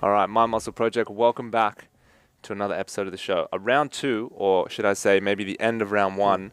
All right, My Muscle Project, welcome back to another episode of the show. Round two, or should I say maybe the end of round one,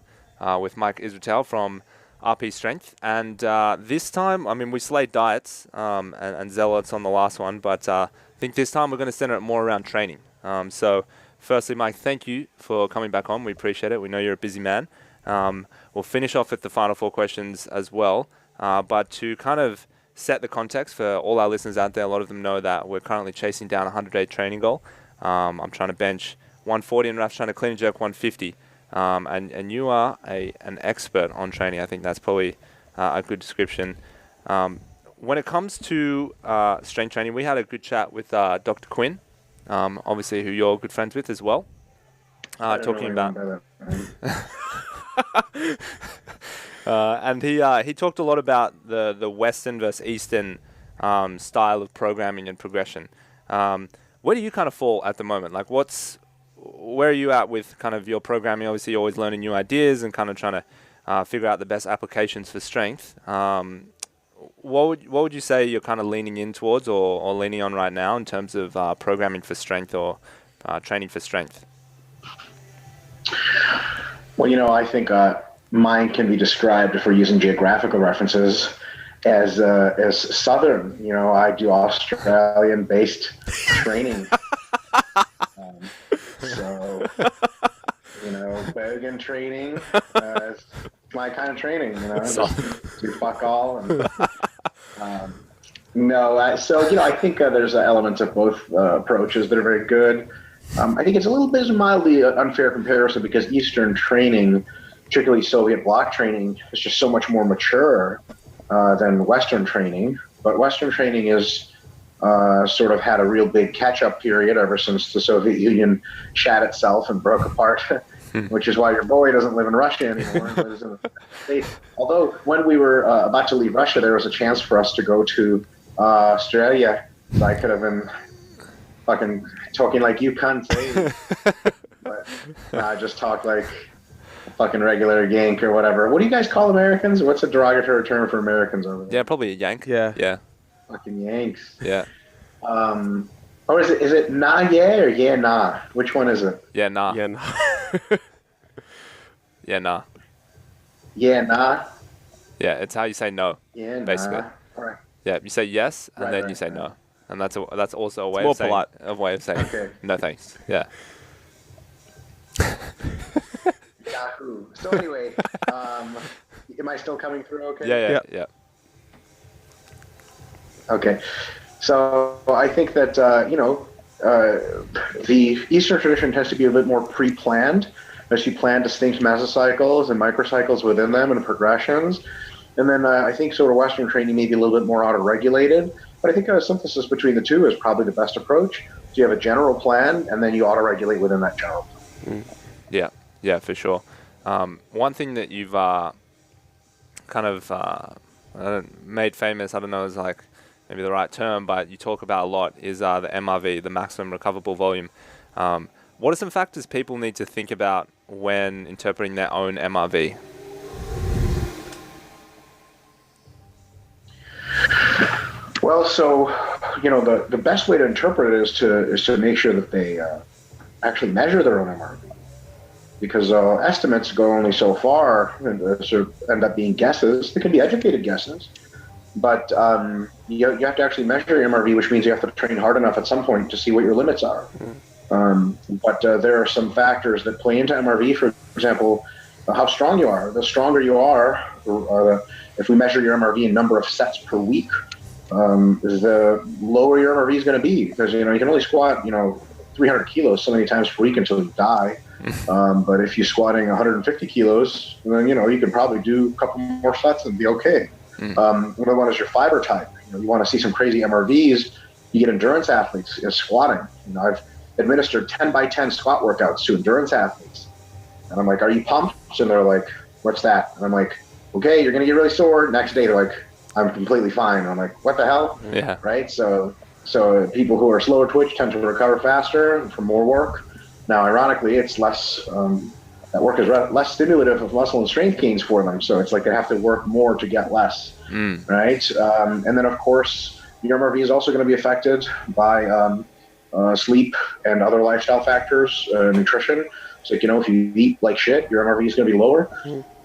with Mike Israetel from RP Strength. And this time, I mean, we slayed diets and zealots on the last one, but I think this time we're going to center it more around training. So firstly, Mike, thank you for coming back on. We appreciate it. We know you're a busy man. We'll finish off with the final four questions as well, but to kind of set the context for all our listeners out there, a lot of them know that we're currently chasing down a 100-day training goal. I'm trying to bench 140 and Raf's trying to clean and jerk 150. And you are an expert on training. I think that's probably a good description. When it comes to strength training, we had a good chat with Dr. Quinn, obviously who you're good friends with as well, talking about... and he talked a lot about the Western versus Eastern style of programming and progression. Where do you kind of fall at the moment? Like, where are you at with kind of your programming? Obviously, you're always learning new ideas and kind of trying to figure out the best applications for strength. What would you say you're kind of leaning in towards or leaning on right now in terms of programming for strength or training for strength? Well, I think mine can be described, if we're using geographical references, as Southern. I do Australian-based training. So, Bergen training is my kind of training, just do fuck all. And, I think there's elements of both approaches that are very good. I think it's a little bit of mildly unfair comparison because Eastern training, particularly Soviet bloc training, is just so much more mature than Western training. But Western training is sort of had a real big catch-up period ever since the Soviet Union shat itself and broke apart, which is why your boy doesn't live in Russia anymore. Lives in the States. Although when we were about to leave Russia, there was a chance for us to go to Australia. So I could have been fucking talking like you cunt, but I just talk like a fucking regular Yank or whatever. What do you guys call Americans? What's a derogatory term for Americans over there? Yeah, probably a Yank. Yeah. Fucking Yanks. Yeah. Or is it nah yeah or yeah nah? Which one is it? Yeah, nah. Yeah, nah. Yeah, nah. Yeah nah. Yeah, it's how you say no. Yeah nah. Basically. All right. Yeah, you say yes and then you say no. And that's also a way of saying polite. Okay. No thanks. Yeah. Yahoo. So anyway, am I still coming through okay? Yeah. Okay. So I think that, the Eastern tradition tends to be a bit more pre-planned, as you plan distinct mesocycles and microcycles within them and progressions. And then I think sort of Western training may be a little bit more auto-regulated. But I think a synthesis between the two is probably the best approach. So you have a general plan, and then you auto-regulate within that general plan. Yeah, for sure. One thing that you've kind of made famous, I don't know, is like maybe the right term, but you talk about a lot is the MRV, the maximum recoverable volume. What are some factors people need to think about when interpreting their own MRV? Well, so, the best way to interpret it is to make sure that they actually measure their own MRV. Because estimates go only so far and sort of end up being guesses. They can be educated guesses. But you have to actually measure your MRV, which means you have to train hard enough at some point to see what your limits are. But there are some factors that play into MRV. For example, how strong you are. The stronger you are, if we measure your MRV in number of sets per week, the lower your MRV is going to be. Because you can only squat 300 kilos so many times per week until you die. But if you're squatting 150 kilos, then you can probably do a couple more sets and be okay. Another one is your fiber type. You want to see some crazy MRVs. You get endurance athletes squatting. I've administered 10 by 10 squat workouts to endurance athletes, and I'm like, "Are you pumped?" And they're like, "What's that?" And I'm like, "Okay, you're gonna get really sore." Next day, they're like, "I'm completely fine." And I'm like, "What the hell?" Yeah. Right. So people who are slower twitch tend to recover faster from more work. Now, ironically, it's less. That work is less stimulative of muscle and strength gains for them. So it's like they have to work more to get less, right? And then, of course, your MRV is also going to be affected by sleep and other lifestyle factors, nutrition. It's like, if you eat like shit, your MRV is going to be lower.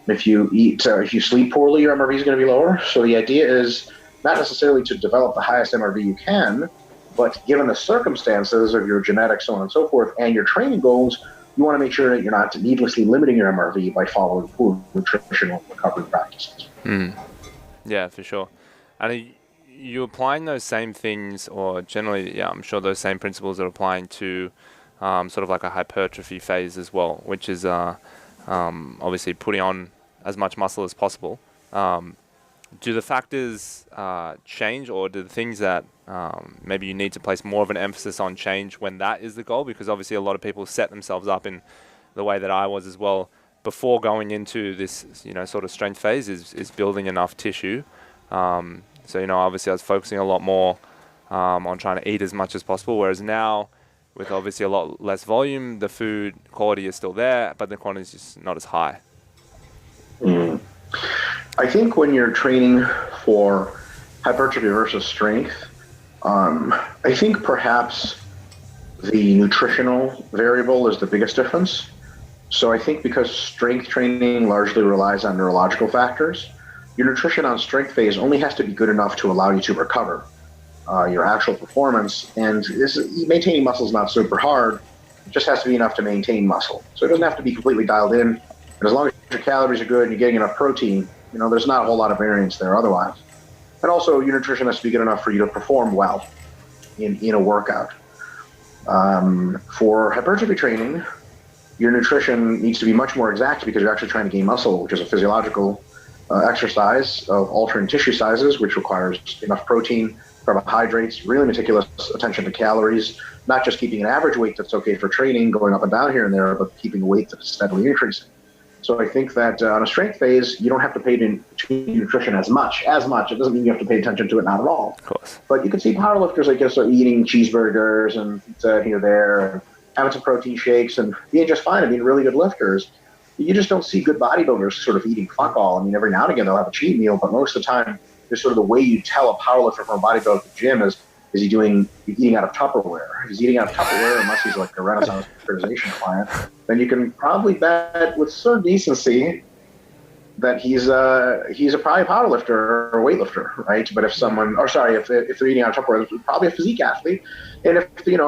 If you sleep poorly, your MRV is going to be lower. So the idea is not necessarily to develop the highest MRV you can, but given the circumstances of your genetics, so on and so forth, and your training goals, you want to make sure that you're not needlessly limiting your MRV by following poor nutritional recovery practices. Yeah, for sure. And are you applying those same things, or generally, I'm sure those same principles are applying to sort of like a hypertrophy phase as well, which is obviously putting on as much muscle as possible. Do the factors change, or do the things that maybe you need to place more of an emphasis on change when that is the goal? Because obviously a lot of people set themselves up in the way that I was as well before going into this, sort of strength phase is building enough tissue. So, obviously I was focusing a lot more on trying to eat as much as possible, whereas now with obviously a lot less volume, the food quality is still there, but the quantity is just not as high. I think when you're training for hypertrophy versus strength, I think perhaps the nutritional variable is the biggest difference. So I think because strength training largely relies on neurological factors, your nutrition on strength phase only has to be good enough to allow you to recover your actual performance. And maintaining muscle is not super hard. It just has to be enough to maintain muscle. So it doesn't have to be completely dialed in. And as long as your calories are good and you're getting enough protein, there's not a whole lot of variance there otherwise. And also your nutrition has to be good enough for you to perform well in a workout. For hypertrophy training, your nutrition needs to be much more exact because you're actually trying to gain muscle, which is a physiological exercise of altering tissue sizes, which requires enough protein, carbohydrates, really meticulous attention to calories, not just keeping an average weight that's okay for training, going up and down here and there, but keeping a weight that's steadily increasing. So I think that on a strength phase, you don't have to pay to nutrition as much. It doesn't mean you have to pay attention to it, not at all. Of course. But you can see powerlifters like start eating cheeseburgers and pizza here, there, and having some protein shakes and being just fine and being really good lifters. You just don't see good bodybuilders sort of eating fuck all. I mean, every now and again they'll have a cheat meal, but most of the time, there's sort of the way you tell a powerlifter from a bodybuilder at the gym is he eating out of Tupperware? If he's eating out of Tupperware, unless he's like a Renaissance periodization client, then you can probably bet with some decency that he's probably a powerlifter or a weightlifter, right? But if they're eating out of Tupperware, it's probably a physique athlete. And if you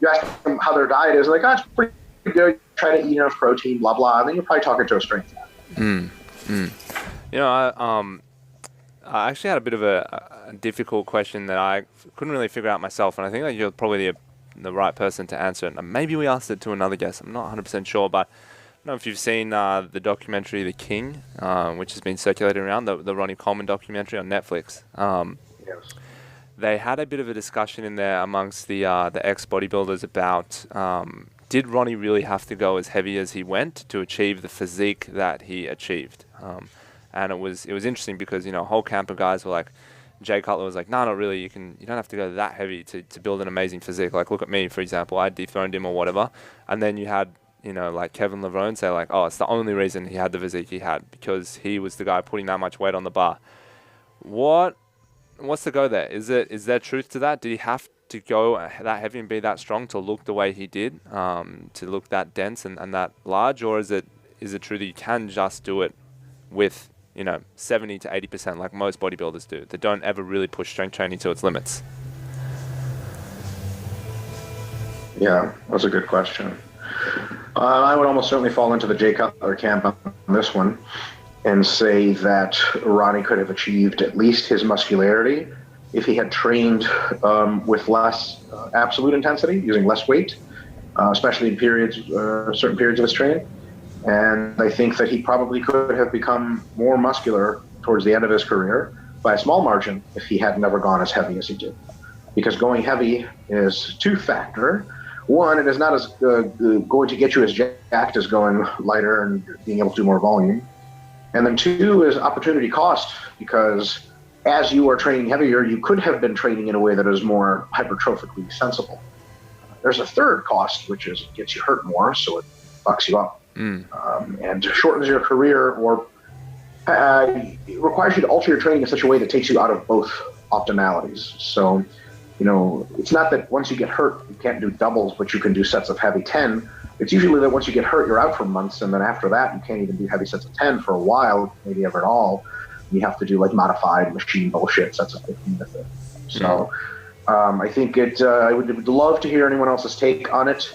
ask them how their diet is, like, it's pretty good. Try to eat enough protein, blah blah. Then you're probably talking to a strength athlete. I actually had a bit of a difficult question that I couldn't really figure out myself, and I think that you're probably the right person to answer it. And maybe we asked it to another guest. I'm not 100% sure, but I don't know if you've seen the documentary The King, which has been circulating around, the Ronnie Coleman documentary on Netflix. Yes. They had a bit of a discussion in there amongst the ex-bodybuilders about did Ronnie really have to go as heavy as he went to achieve the physique that he achieved? And it was interesting because, a whole camp of guys were like, Jay Cutler was like, no, not really. You don't have to go that heavy to build an amazing physique. Like, look at me, for example. I dethroned him or whatever. And then you had, like Kevin Levrone say like, oh, it's the only reason he had the physique he had because he was the guy putting that much weight on the bar. What's the go there? Is there truth to that? Did he have to go that heavy and be that strong to look the way he did, to look that dense and that large? Or is it true that you can just do it with 70 to 80% like most bodybuilders do? They don't ever really push strength training to its limits. Yeah, that's a good question. I would almost certainly fall into the Jay Cutler camp on this one and say that Ronnie could have achieved at least his muscularity if he had trained with less absolute intensity, using less weight, especially in certain periods of his training. And I think that he probably could have become more muscular towards the end of his career by a small margin if he had never gone as heavy as he did. Because going heavy is two-factor. One, it is not as going to get you as jacked as going lighter and being able to do more volume. And then two is opportunity cost, because as you are training heavier, you could have been training in a way that is more hypertrophically sensible. There's a third cost, which is it gets you hurt more, so it fucks you up. And shortens your career, or it requires you to alter your training in such a way that takes you out of both optimalities. So, it's not that once you get hurt, you can't do doubles, but you can do sets of heavy 10. It's usually that once you get hurt, you're out for months, and then after that, you can't even do heavy sets of 10 for a while, maybe ever at all. You have to do like modified machine bullshit sets of 15 with it. So I think I would love to hear anyone else's take on it,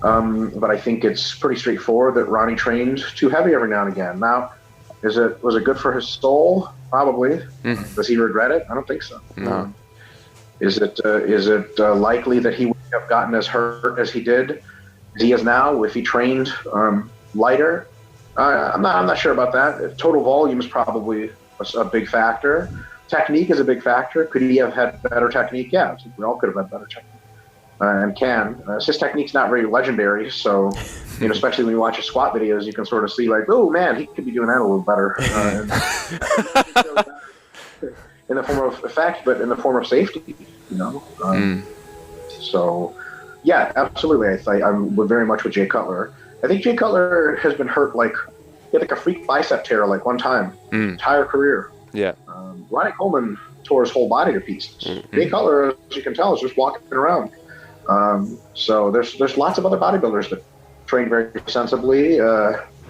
but I think it's pretty straightforward that Ronnie trained too heavy every now and again. Now, was it good for his soul? Probably. Does he regret it? I don't think so. No. Is it likely that he would have gotten as hurt as he did, as he is now, if he trained lighter? I'm not sure about that. Total volume is probably a big factor. Technique is a big factor. Could he have had better technique? Yeah, we all could have had better technique, and can. His technique's not very legendary, so especially when you watch his squat videos, you can sort of see like, oh man, he could be doing that a little better. In the form of effect, but in the form of safety, So, yeah, absolutely. I'm very much with Jay Cutler. I think Jay Cutler has been hurt he had a freak bicep tear one time, entire career. Yeah. Ronnie Coleman tore his whole body to pieces. Jay Cutler, as you can tell, is just walking around. So there's lots of other bodybuilders that train very sensibly,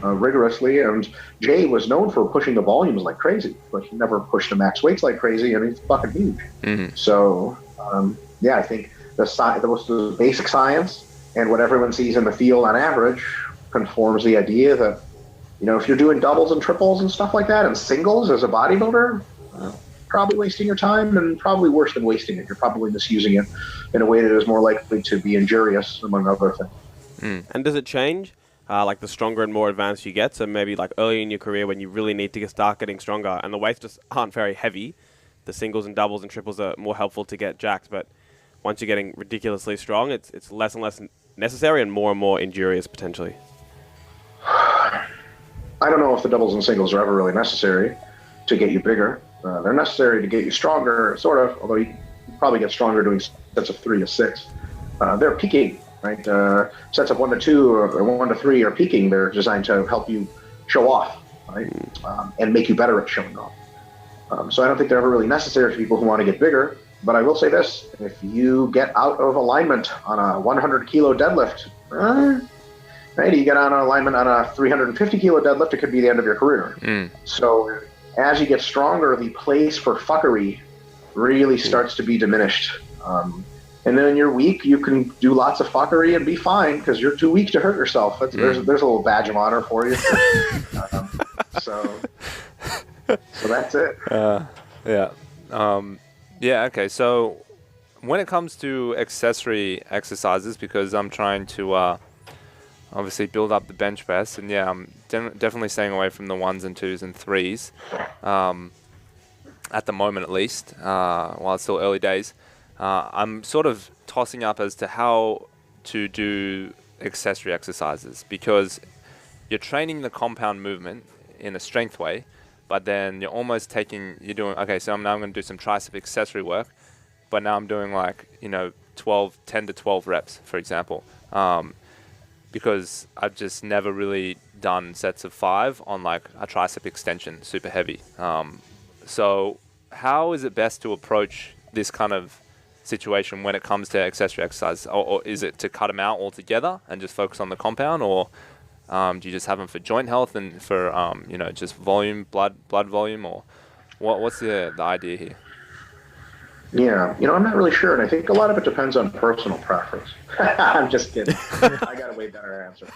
rigorously, and Jay was known for pushing the volumes like crazy, but he never pushed the max weights like crazy, and he's fucking huge. So, I think the basic science and what everyone sees in the field on average conforms the idea that, if you're doing doubles and triples and stuff like that and singles as a bodybuilder, probably wasting your time, and probably worse than wasting it. You're probably misusing it in a way that is more likely to be injurious, among other things. And does it change? The stronger and more advanced you get, so maybe early in your career when you really need to start getting stronger and the weights just aren't very heavy, the singles and doubles and triples are more helpful to get jacked, but once you're getting ridiculously strong, it's less and less necessary and more injurious potentially. I don't know if the doubles and singles are ever really necessary to get you bigger. They're necessary to get you stronger, sort of, although you probably get stronger doing sets of 3 to 6. They're peaking. Right, sets of 1 to 2 or 1 to 3 are peaking. They're designed to help you show off, right, and make you better at showing off. So I don't think they're ever really necessary for people who want to get bigger. But I will say this: if you get out of alignment on a 100 kilo deadlift, right, you get out of alignment on a 350 kilo deadlift, it could be the end of your career. So as you get stronger, the place for fuckery really starts to be diminished. And then in your week, you can do lots of fuckery and be fine because you're too weak to hurt yourself. There's a little badge of honor for you. So that's it. Okay. So when it comes to accessory exercises, because I'm trying to obviously build up the bench press, and I'm definitely staying away from the 1s and 2s and 3s at the moment, at least, while it's still early days. I'm sort of tossing up as to how to do accessory exercises, because you're training the compound movement in a strength way, but then you're almost doing, okay, so now I'm going to do some tricep accessory work, but now I'm doing 10 to 12 reps, for example, because I've just never really done sets of 5 on a tricep extension, super heavy. So how is it best to approach this kind of situation when it comes to accessory exercise, or is it to cut them out altogether and just focus on the compound, or do you just have them for joint health and for just volume, blood volume, or what's the idea here? Yeah, I'm not really sure, and I think a lot of it depends on personal preference. I'm just kidding. I got a way better answer.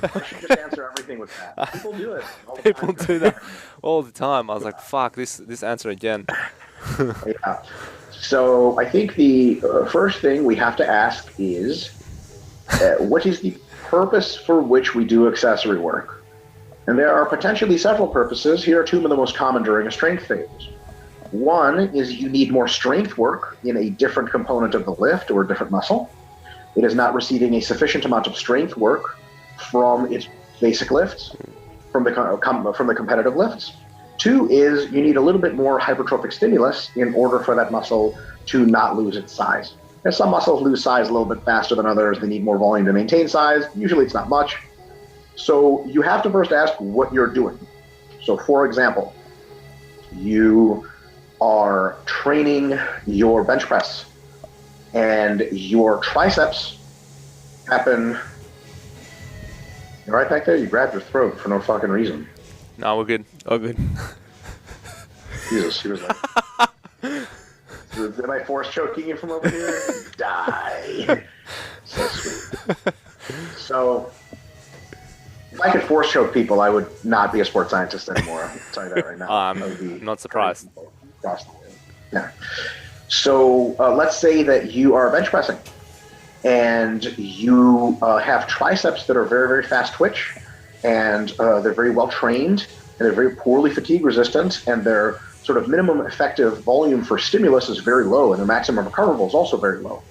I should just answer everything with that. People do it all the time. People do that all the time. I was like, fuck, this answer again. Yeah. So I think the first thing we have to ask is, what is the purpose for which we do accessory work? And there are potentially several purposes. Here are 2 of the most common during a strength phase. One is you need more strength work in a different component of the lift or a different muscle. It is not receiving a sufficient amount of strength work from its basic lifts, from the competitive lifts. 2 is you need a little bit more hypertrophic stimulus in order for that muscle to not lose its size. And some muscles lose size a little bit faster than others. They need more volume to maintain size. Usually it's not much. So you have to first ask what you're doing. So for example, you are training your bench press, and your triceps happen. You're right back there. You grabbed your throat for no fucking reason. No, we're good. Oh, good. Jesus, he was like, am I force choking you from over here? Die. So sweet. So, if I could force choke people, I would not be a sports scientist anymore. I'll tell you that right now. I'm not surprised. Yeah. So, let's say that you are bench pressing, and you have triceps that are very, very fast twitch, and they're very well trained, and they're very poorly fatigue resistant, and their sort of minimum effective volume for stimulus is very low, and their maximum recoverable is also very low.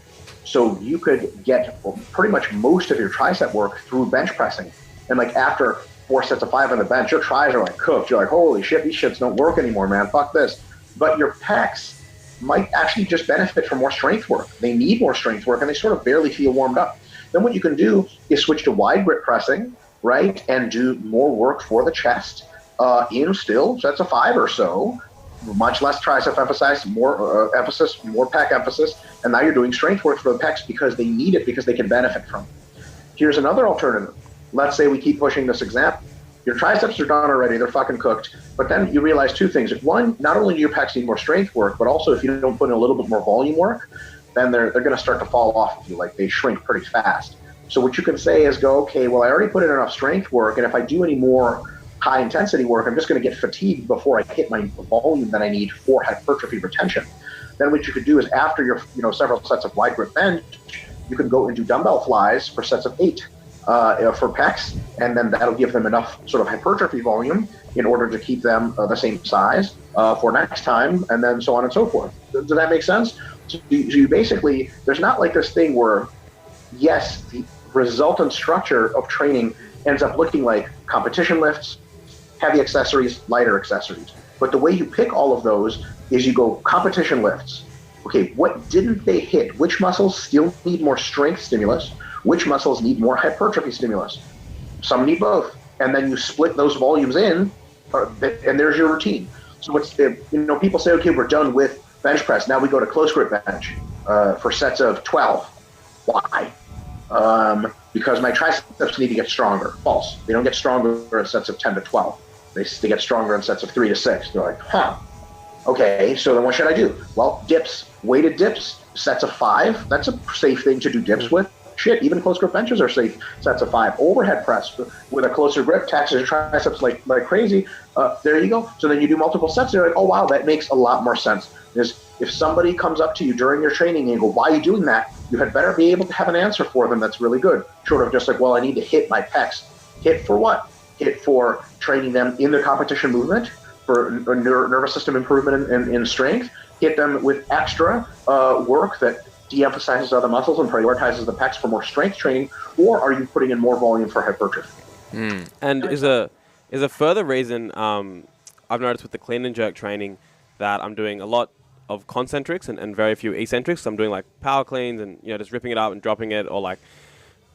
So you could get pretty much most of your tricep work through bench pressing. And like after 4 sets of 5 on the bench, your tris are like cooked. You're like, holy shit, these shits don't work anymore, man. Fuck this. But your pecs might actually just benefit from more strength work. They need more strength work, and they sort of barely feel warmed up. Then what you can do is switch to wide grip pressing, right, and do more work for the chest in still sets of 5 or so, much less tricep emphasize, more emphasis, more pec emphasis, and now you're doing strength work for the pecs because they need it, because they can benefit from it. Here's another alternative. Let's say we keep pushing this example. Your triceps are done already, they're fucking cooked, but then you realize 2 things. One, not only do your pecs need more strength work, but also if you don't put in a little bit more volume work, then they're going to start to fall off of you, like they shrink pretty fast. So what you can say is go, okay, well, I already put in enough strength work, and if I do any more high intensity work, I'm just going to get fatigued before I hit my volume that I need for hypertrophy retention. Then what you could do is after your several sets of wide grip bench, you can go and do dumbbell flies for sets of 8 for pecs, and then that'll give them enough sort of hypertrophy volume in order to keep them the same size for next time, and then so on and so forth. Does that make sense? So you basically, there's not like this thing where, yes, the resultant structure of training ends up looking like competition lifts, heavy accessories, lighter accessories. But the way you pick all of those is you go competition lifts. Okay, what didn't they hit? Which muscles still need more strength stimulus? Which muscles need more hypertrophy stimulus? Some need both. And then you split those volumes in, and there's your routine. So it's, people say, okay, we're done with bench press. Now we go to close grip bench for sets of 12. Why? Because my triceps need to get stronger. False. They don't get stronger in sets of 10 to 12. They get stronger in sets of 3 to 6. They're like, okay, so then what should I do? Well, dips, weighted dips, sets of 5. That's a safe thing to do dips with. Shit, even close grip benches are safe sets of 5. Overhead press with a closer grip taxes your triceps like crazy. There you go. So then you do multiple sets. They're like, oh, wow, that makes a lot more sense. Because if somebody comes up to you during your training and you go, why are you doing that? You had better be able to have an answer for them that's really good. Short of just like, well, I need to hit my pecs. Hit for what? Hit for training them in their competition movement, for nervous system improvement in strength. Hit them with extra work that de-emphasizes other muscles and prioritizes the pecs for more strength training, or are you putting in more volume for hypertrophy? And is a further reason I've noticed with the clean and jerk training that I'm doing a lot of concentrics and very few eccentrics. So I'm doing like power cleans and just ripping it up and dropping it, or like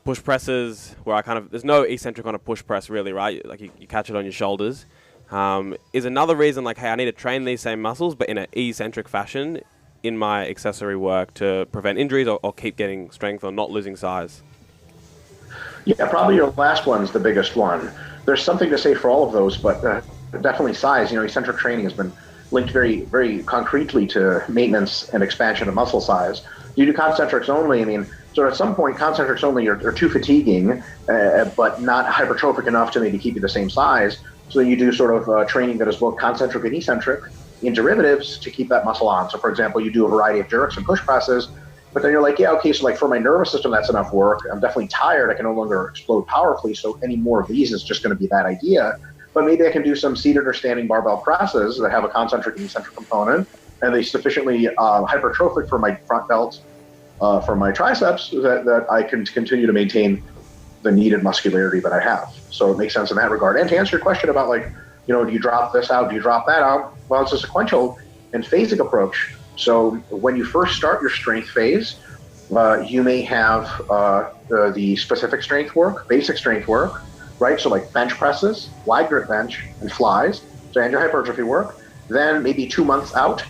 push presses where I there's no eccentric on a push press really, right? Like you catch it on your shoulders. Is another reason like, hey, I need to train these same muscles but in an eccentric fashion in my accessory work to prevent injuries or keep getting strength or not losing size? Yeah, probably your last one's the biggest one. There's something to say for all of those, but definitely size. Eccentric training has been linked very, very concretely to maintenance and expansion of muscle size. You do concentrics only, so at some point concentrics only are too fatiguing, but not hypertrophic enough to maybe keep you the same size. So you do sort of training that is both concentric and eccentric in derivatives to keep that muscle on. So for example, you do a variety of jerks and push presses, but then you're like, yeah, okay, so like for my nervous system, that's enough work. I'm definitely tired. I can no longer explode powerfully. So any more of these is just going to be a bad idea. But maybe I can do some seated or standing barbell presses that have a concentric and eccentric component, and they sufficiently hypertrophic for my front delt, for my triceps, that I can continue to maintain the needed muscularity that I have. So it makes sense in that regard. And to answer your question about like, do you drop this out? Do you drop that out? Well, it's a sequential and phasic approach. So when you first start your strength phase, you may have the specific strength work, basic strength work, right? So like bench presses, wide grip bench, and flies, so and your hypertrophy work. Then maybe 2 months out,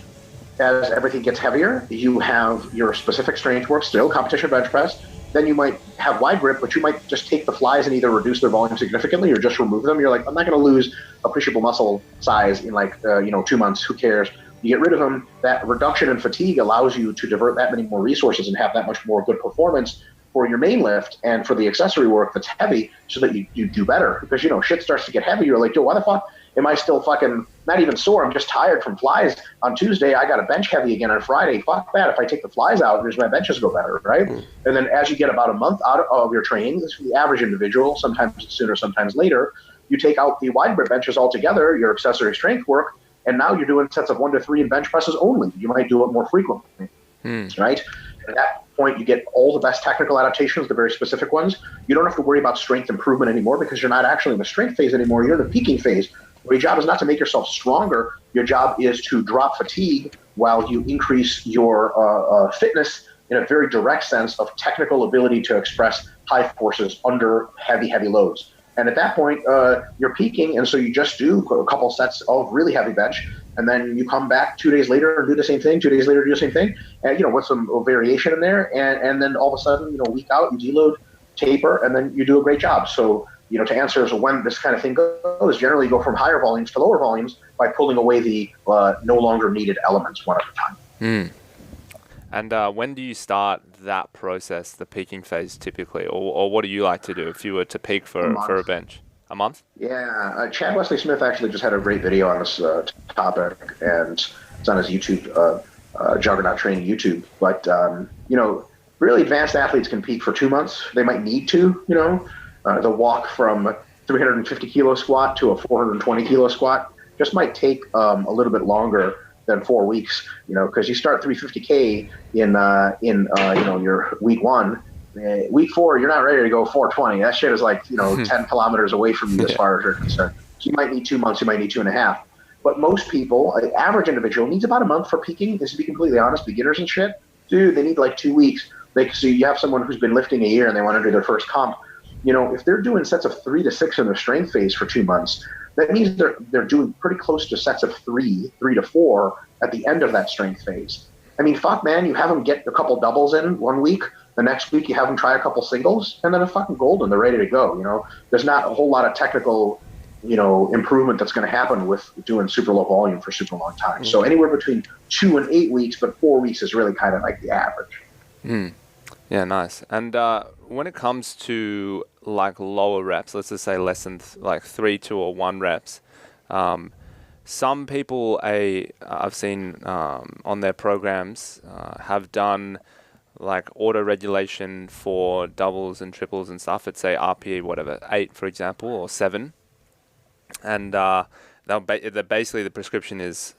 as everything gets heavier, you have your specific strength work still, competition bench press. Then you might have wide grip, but you might just take the flies and either reduce their volume significantly or just remove them. You're like, I'm not going to lose appreciable muscle size in 2 months. Who cares? You get rid of them. That reduction in fatigue allows you to divert that many more resources and have that much more good performance for your main lift and for the accessory work that's heavy, so that you do better. Because, shit starts to get heavy. You're like, yo, why the fuck am I still fucking not even sore? I'm just tired from flies. On Tuesday, I got to bench heavy again on Friday. Fuck that. If I take the flies out, my benches go better, right? And then as you get about a month out of your training, this is the average individual, sometimes sooner, sometimes later, you take out the wide grip benches altogether, your accessory strength work, and now you're doing sets of 1 to 3 in bench presses only. You might do it more frequently, right? At that point, you get all the best technical adaptations, the very specific ones. You don't have to worry about strength improvement anymore because you're not actually in the strength phase anymore. You're in the peaking phase. Where your job is not to make yourself stronger. Your job is to drop fatigue while you increase your fitness in a very direct sense of technical ability to express high forces under heavy, heavy loads. And at that point, you're peaking, and so you just do a couple sets of really heavy bench, and then you come back 2 days later and do the same thing, 2 days later do the same thing, and with some variation in there, and then all of a sudden, a week out, you deload, taper, and then you do a great job. So, to answer when this kind of thing goes, generally go from higher volumes to lower volumes by pulling away the no longer needed elements one at a time. And when do you start that process, the peaking phase typically? Or what do you like to do if you were to peak for a bench? A month? Yeah. Chad Wesley Smith actually just had a great video on this topic, and it's on his YouTube, Juggernaut Training YouTube. But, really advanced athletes can peak for 2 months. They might need to, the walk from 350 kilo squat to a 420 kilo squat just might take a little bit longer than 4 weeks, because you start 350K in your week 1. Week 4, you're not ready to go 420. That shit is 10 kilometers away from you as far as you're concerned. So you might need 2 months, you might need 2.5. But most people, an average individual, needs about a month for peaking. This, to be completely honest, beginners and shit, dude, they need 2 weeks. So you have someone who's been lifting a year and they want to do their first comp. If they're doing sets of 3 to 6 in their strength phase for 2 months, that means they're doing pretty close to sets of 3 to 4 at the end of that strength phase. I mean, fuck, man, you have them get a couple doubles in 1 week. The next week, you have them try a couple singles, and then they're fucking golden. They're ready to go. There's not a whole lot of technical, improvement that's going to happen with doing super low volume for super long time. So anywhere between 2 and 8 weeks, but 4 weeks is really kind of like the average. Yeah, nice. And when it comes to lower reps, let's just say less than 3, 2, or 1 reps, some people I've seen on their programs have done auto regulation for doubles and triples and stuff at, say, RPE, whatever, 8, for example, or 7. And basically the prescription is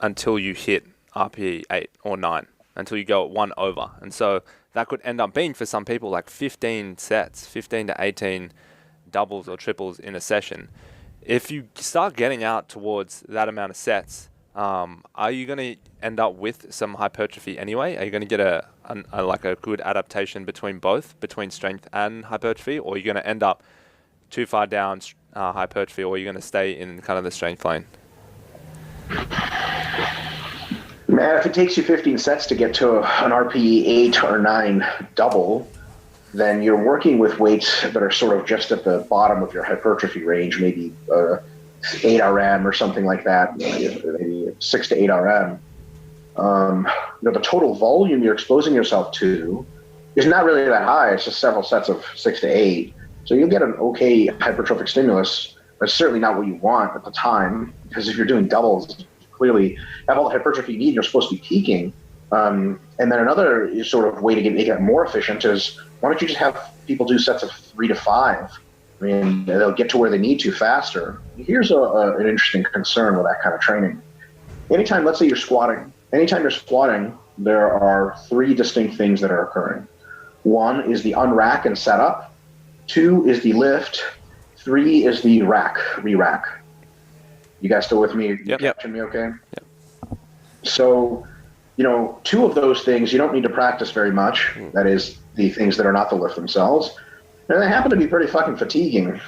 until you hit RPE 8 or 9, until you go at 1 over. And so that could end up being, for some people, 15 sets, 15 to 18 doubles or triples in a session. If you start getting out towards that amount of sets, are you going to end up with some hypertrophy anyway? Are you going to get a good adaptation between both, between strength and hypertrophy? Or are you going to end up too far down hypertrophy, or are you going to stay in kind of the strength lane? Man, if it takes you 15 sets to get to an RPE 8 or 9 double, then you're working with weights that are sort of just at the bottom of your hypertrophy range, maybe 8 RM or something like that, maybe 6 to 8 RM. The total volume you're exposing yourself to is not really that high. It's just several sets of 6 to 8. So you'll get an okay hypertrophic stimulus, but it's certainly not what you want at the time, because if you're doing doubles, clearly have all the hypertrophy you need, you're supposed to be peaking. And then another sort of way to make it more efficient is, why don't you just have people do sets of 3 to 5? I mean, they'll get to where they need to faster. Here's an interesting concern with that kind of training. Anytime, let's say you're squatting, there are 3 distinct things that are occurring. 1 is the unrack and setup. 2 is the lift. 3 is the re-rack. You guys still with me? Yep. Catching me okay? Yep. So, 2 of those things you don't need to practice very much. That is, the things that are not the lift themselves. And they happen to be pretty fucking fatiguing.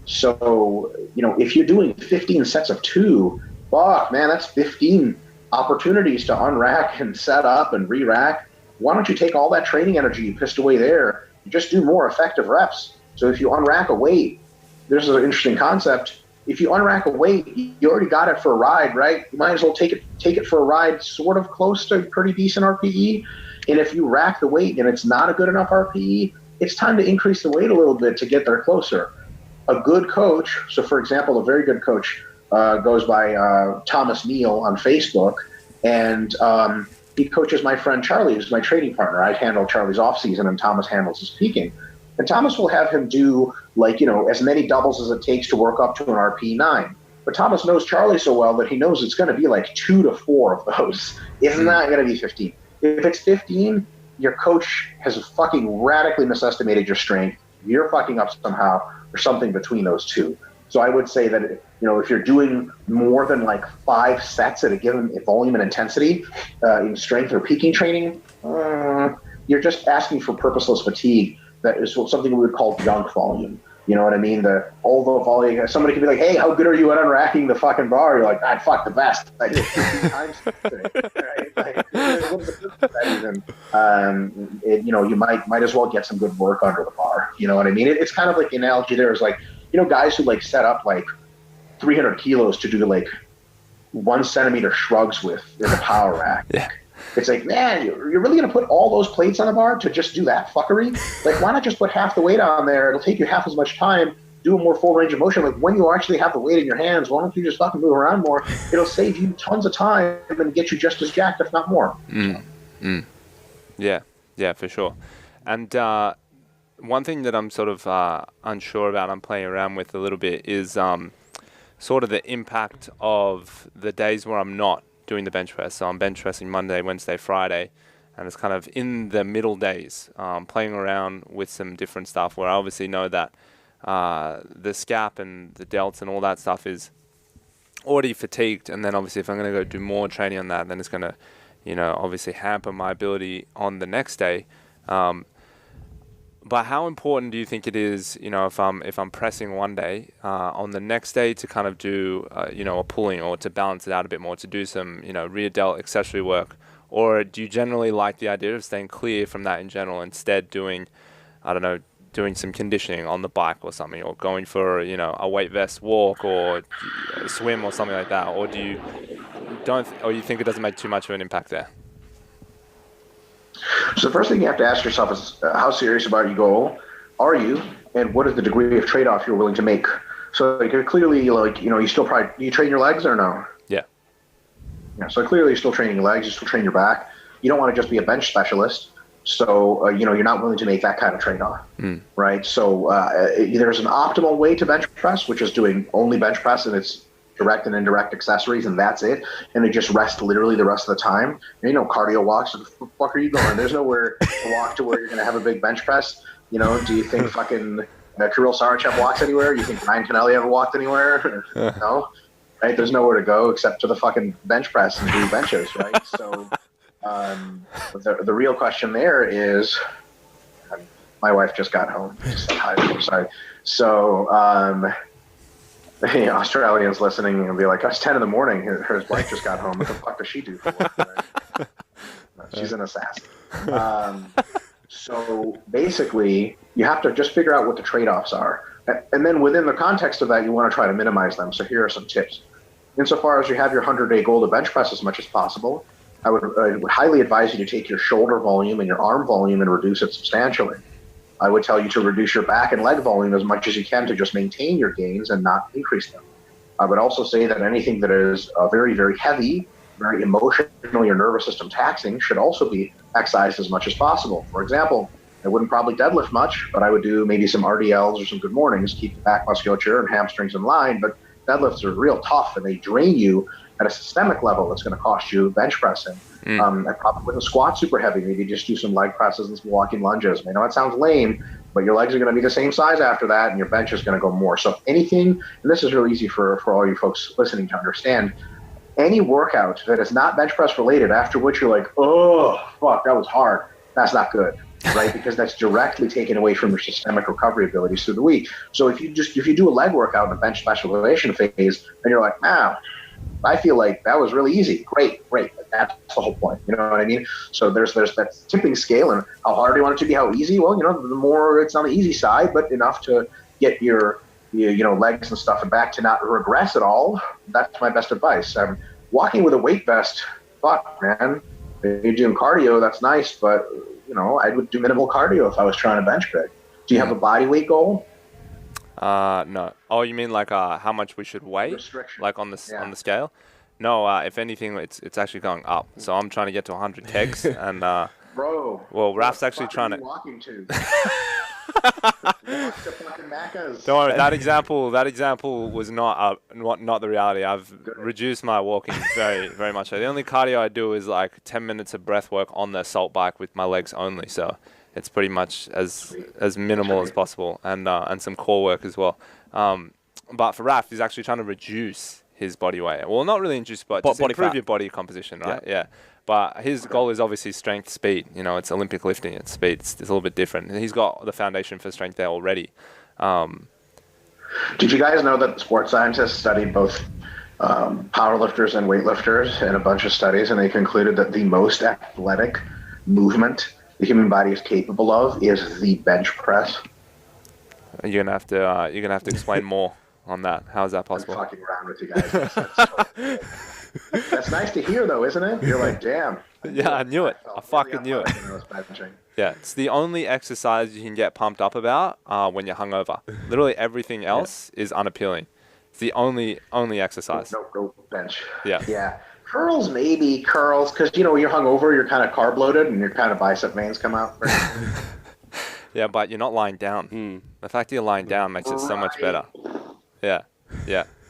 So, if you're doing 15 sets of 2, fuck, man, that's 15 opportunities to unrack and set up and re-rack, why don't you take all that training energy you pissed away there and just do more effective reps? So if you unrack a weight, this is an interesting concept. If you unrack a weight, you already got it for a ride, right? You might as well take it for a ride sort of close to pretty decent RPE. And if you rack the weight and it's not a good enough RPE, it's time to increase the weight a little bit to get there closer. A good coach, so for example, a very good coach goes by Thomas Neal on Facebook, and he coaches my friend Charlie, who's my training partner. I handle Charlie's off season and Thomas handles his peaking. And Thomas will have him do as many doubles as it takes to work up to an RP 9. But Thomas knows Charlie so well that he knows it's going to be like 2 to 4 of those. It's not going to be 15. If it's 15, your coach has fucking radically misestimated your strength. You're fucking up somehow, or something between those two. So I would say that, if you're doing more than 5 sets at a given volume and intensity in strength or peaking training, you're just asking for purposeless fatigue. That is something we would call junk volume. You know what I mean? All the volume. Somebody could be like, "Hey, how good are you at unracking the fucking bar?" You're like, "I fuck the best. I did it 15 times today." Right? You might as well get some good work under the bar. You know what I mean? It's kind of like the analogy there is guys who set up 300 kilos to do 1 centimeter shrugs with in a power rack. Yeah. It's like, man, you're really going to put all those plates on the bar to just do that fuckery? Why not just put half the weight on there? It'll take you half as much time, do a more full range of motion. When you actually have the weight in your hands, why don't you just fucking move around more? It'll save you tons of time and get you just as jacked, if not more. Yeah, for sure. And one thing that I'm sort of unsure about, I'm playing around with a little bit, is sort of the impact of the days where I'm not doing the bench press. So I'm bench pressing Monday, Wednesday, Friday, and it's kind of in the middle days, playing around with some different stuff where I obviously know that the scap and the delts and all that stuff is already fatigued. And then obviously if I'm going to go do more training on that, then it's going to, obviously hamper my ability on the next day. But how important do you think it is, if I'm pressing one day, on the next day to kind of do, a pulling, or to balance it out a bit more, to do some, rear delt accessory work? Or do you generally like the idea of staying clear from that in general, instead doing some conditioning on the bike or something, or going for, a weight vest walk or a swim or something like that? Or you think it doesn't make too much of an impact there? So the first thing you have to ask yourself is how serious about your goal are you, and what is the degree of trade-off you're willing to make? So clearly, you still probably, do you train your legs or no? Yeah. So clearly you're still training your legs, you still train your back. You don't want to just be a bench specialist. So, you're not willing to make that kind of trade-off, right? So there's an optimal way to bench press, which is doing only bench press, and it's direct and indirect accessories, and that's it. And they just rest literally the rest of the time. Cardio walks. Where the fuck are you going? There's nowhere to walk to where you're going to have a big bench press. Do you think fucking Kirill Sarachev walks anywhere? You think Ryan Kennelly ever walked anywhere? No, right? There's nowhere to go except to the fucking bench press and do benches, right? So the real question there is, my wife just got home. Just said hi. I'm sorry. So Australians listening and be like, it's 10 in the morning. Her wife just got home. What the fuck does she do for work? Right? No, she's an assassin. So basically, you have to just figure out what the trade-offs are. And then within the context of that, you want to try to minimize them. So here are some tips. Insofar as you have your 100-day goal to bench press as much as possible, I would highly advise you to take your shoulder volume and your arm volume and reduce it substantially. I would tell you to reduce your back and leg volume as much as you can to just maintain your gains and not increase them. I would also say that anything that is very, very heavy, very emotionally or nervous system taxing should also be excised as much as possible. For example, I wouldn't probably deadlift much, but I would do maybe some RDLs or some good mornings, keep the back musculature and hamstrings in line. But deadlifts are real tough and they drain you at a systemic level. That's going to cost you bench pressing. I probably wouldn't squat super heavy. Maybe just do some leg presses and some walking lunges. I know it sounds lame, but your legs are going to be the same size after that, and your bench is going to go more. So anything, and this is really easy for all you folks listening to understand, any workout that is not bench press related, after which you're like, oh, fuck, that was hard, that's not good, right? Because that's directly taken away from your systemic recovery abilities through the week. So if you do a leg workout in a bench specialization phase, and you're like, I feel like that was really easy. Great. That's the whole point. You know what I mean? So there's that tipping scale, and how hard do you want it to be? How easy? Well, the more it's on the easy side, but enough to get your legs and stuff and back to not regress at all. That's my best advice. Walking with a weight vest, fuck, man. If you're doing cardio, that's nice, but I would do minimal cardio if I was trying to bench big. Do you have a body weight goal? No. Oh, you mean like how much we should weigh? Restriction. Like on the scale? No, if anything, it's actually going up. So I'm trying to get to 100 kegs, and bro. Well, Raf's actually trying to. Walking to. Don't worry. That example was not the reality. I've reduced my walking very, very much. The only cardio I do is like 10 minutes of breath work on the assault bike with my legs only. So it's pretty much as minimal as possible, and some core work as well. But for Raf, he's actually trying to reduce his body weight. Well, not really reduce, but just improve your body composition, right? Yeah. But his goal is obviously strength, speed. It's Olympic lifting. It's speed. It's a little bit different. And he's got the foundation for strength there already. Did you guys know that sports scientists studied both powerlifters and weightlifters in a bunch of studies, and they concluded that the most athletic movement the human body is capable of is the bench press? You're gonna have to explain more on that. How is that possible? I'm fucking around with you guys. That's nice to hear, though, isn't it? You're like, damn. Yeah, I knew it. I fucking knew it. Yeah, it's the only exercise you can get pumped up about when you're hungover. Literally everything else is unappealing. It's the only exercise. No bench. Yeah. Curls, because you're hungover, you're kind of carb loaded, and your kind of bicep veins come out. Yeah, but you're not lying down. The fact that you're lying down makes it so much better. Yeah,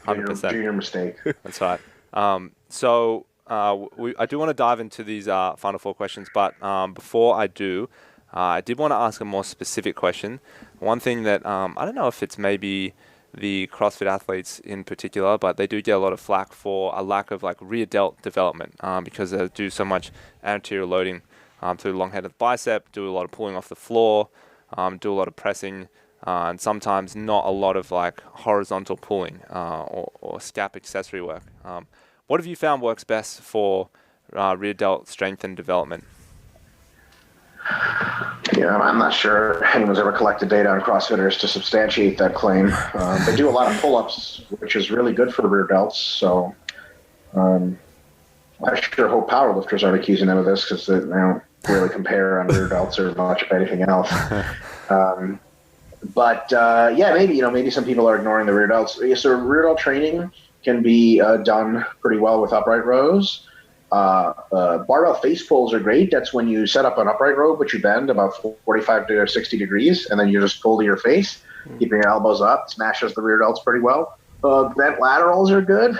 100%. Junior mistake. That's right. So I do want to dive into these final 4 questions, but before I do, I did want to ask a more specific question. One thing that I don't know if it's maybe the CrossFit athletes in particular, but they do get a lot of flack for a lack of like rear delt development because they do so much anterior loading through the long head of the bicep, do a lot of pulling off the floor, do a lot of pressing, and sometimes not a lot of like horizontal pulling or scap accessory work. What have you found works best for rear delt strength and development? Yeah, I'm not sure anyone's ever collected data on CrossFitters to substantiate that claim. They do a lot of pull-ups, which is really good for the rear delts. So I sure hope powerlifters aren't accusing them of this, because they don't really compare on rear delts or much of anything else. But maybe some people are ignoring the rear delts. So rear delt training can be done pretty well with upright rows. Barbell face pulls are great. That's when you set up an upright row, but you bend about 45 to 60 degrees, and then you just pull to your face, keeping your elbows up. Smashes the rear delts pretty well. Bent laterals are good.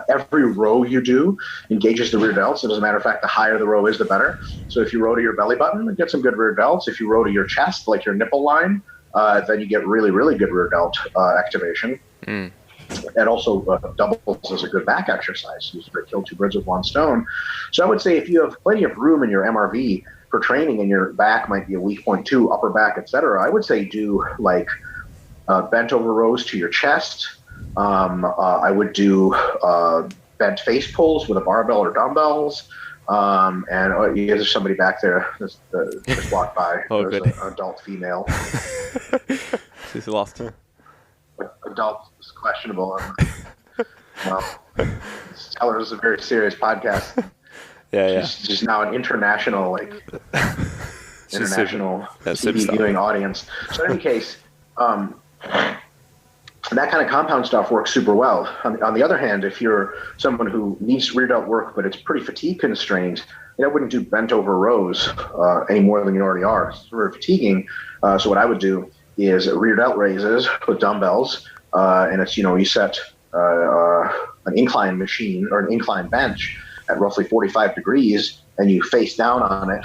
Every row you do engages the rear delts, and as a matter of fact, the higher the row is, the better. So if you row to your belly button, get some good rear delts. If you row to your chest, like your nipple line, then you get really, really good rear delt activation. And also doubles as a good back exercise. You sort of kill 2 birds with 1 stone. So I would say if you have plenty of room in your MRV for training, and your back might be a weak point too, upper back, etc., I would say do like bent over rows to your chest. I would do bent face pulls with a barbell or dumbbells. And there's somebody back there just walked by. There's an adult female. She's lost. Adult is questionable. Well, tell her this is a very serious podcast. She's now an international TV viewing audience. So in any case, that kind of compound stuff works super well. On the other hand, if you're someone who needs rear delt work, but it's pretty fatigue constrained, I wouldn't do bent over rows any more than you already are. It's very fatiguing. So what I would do is rear delt raises with dumbbells, and it's, you set an incline machine or an incline bench at roughly 45 degrees, and you face down on it,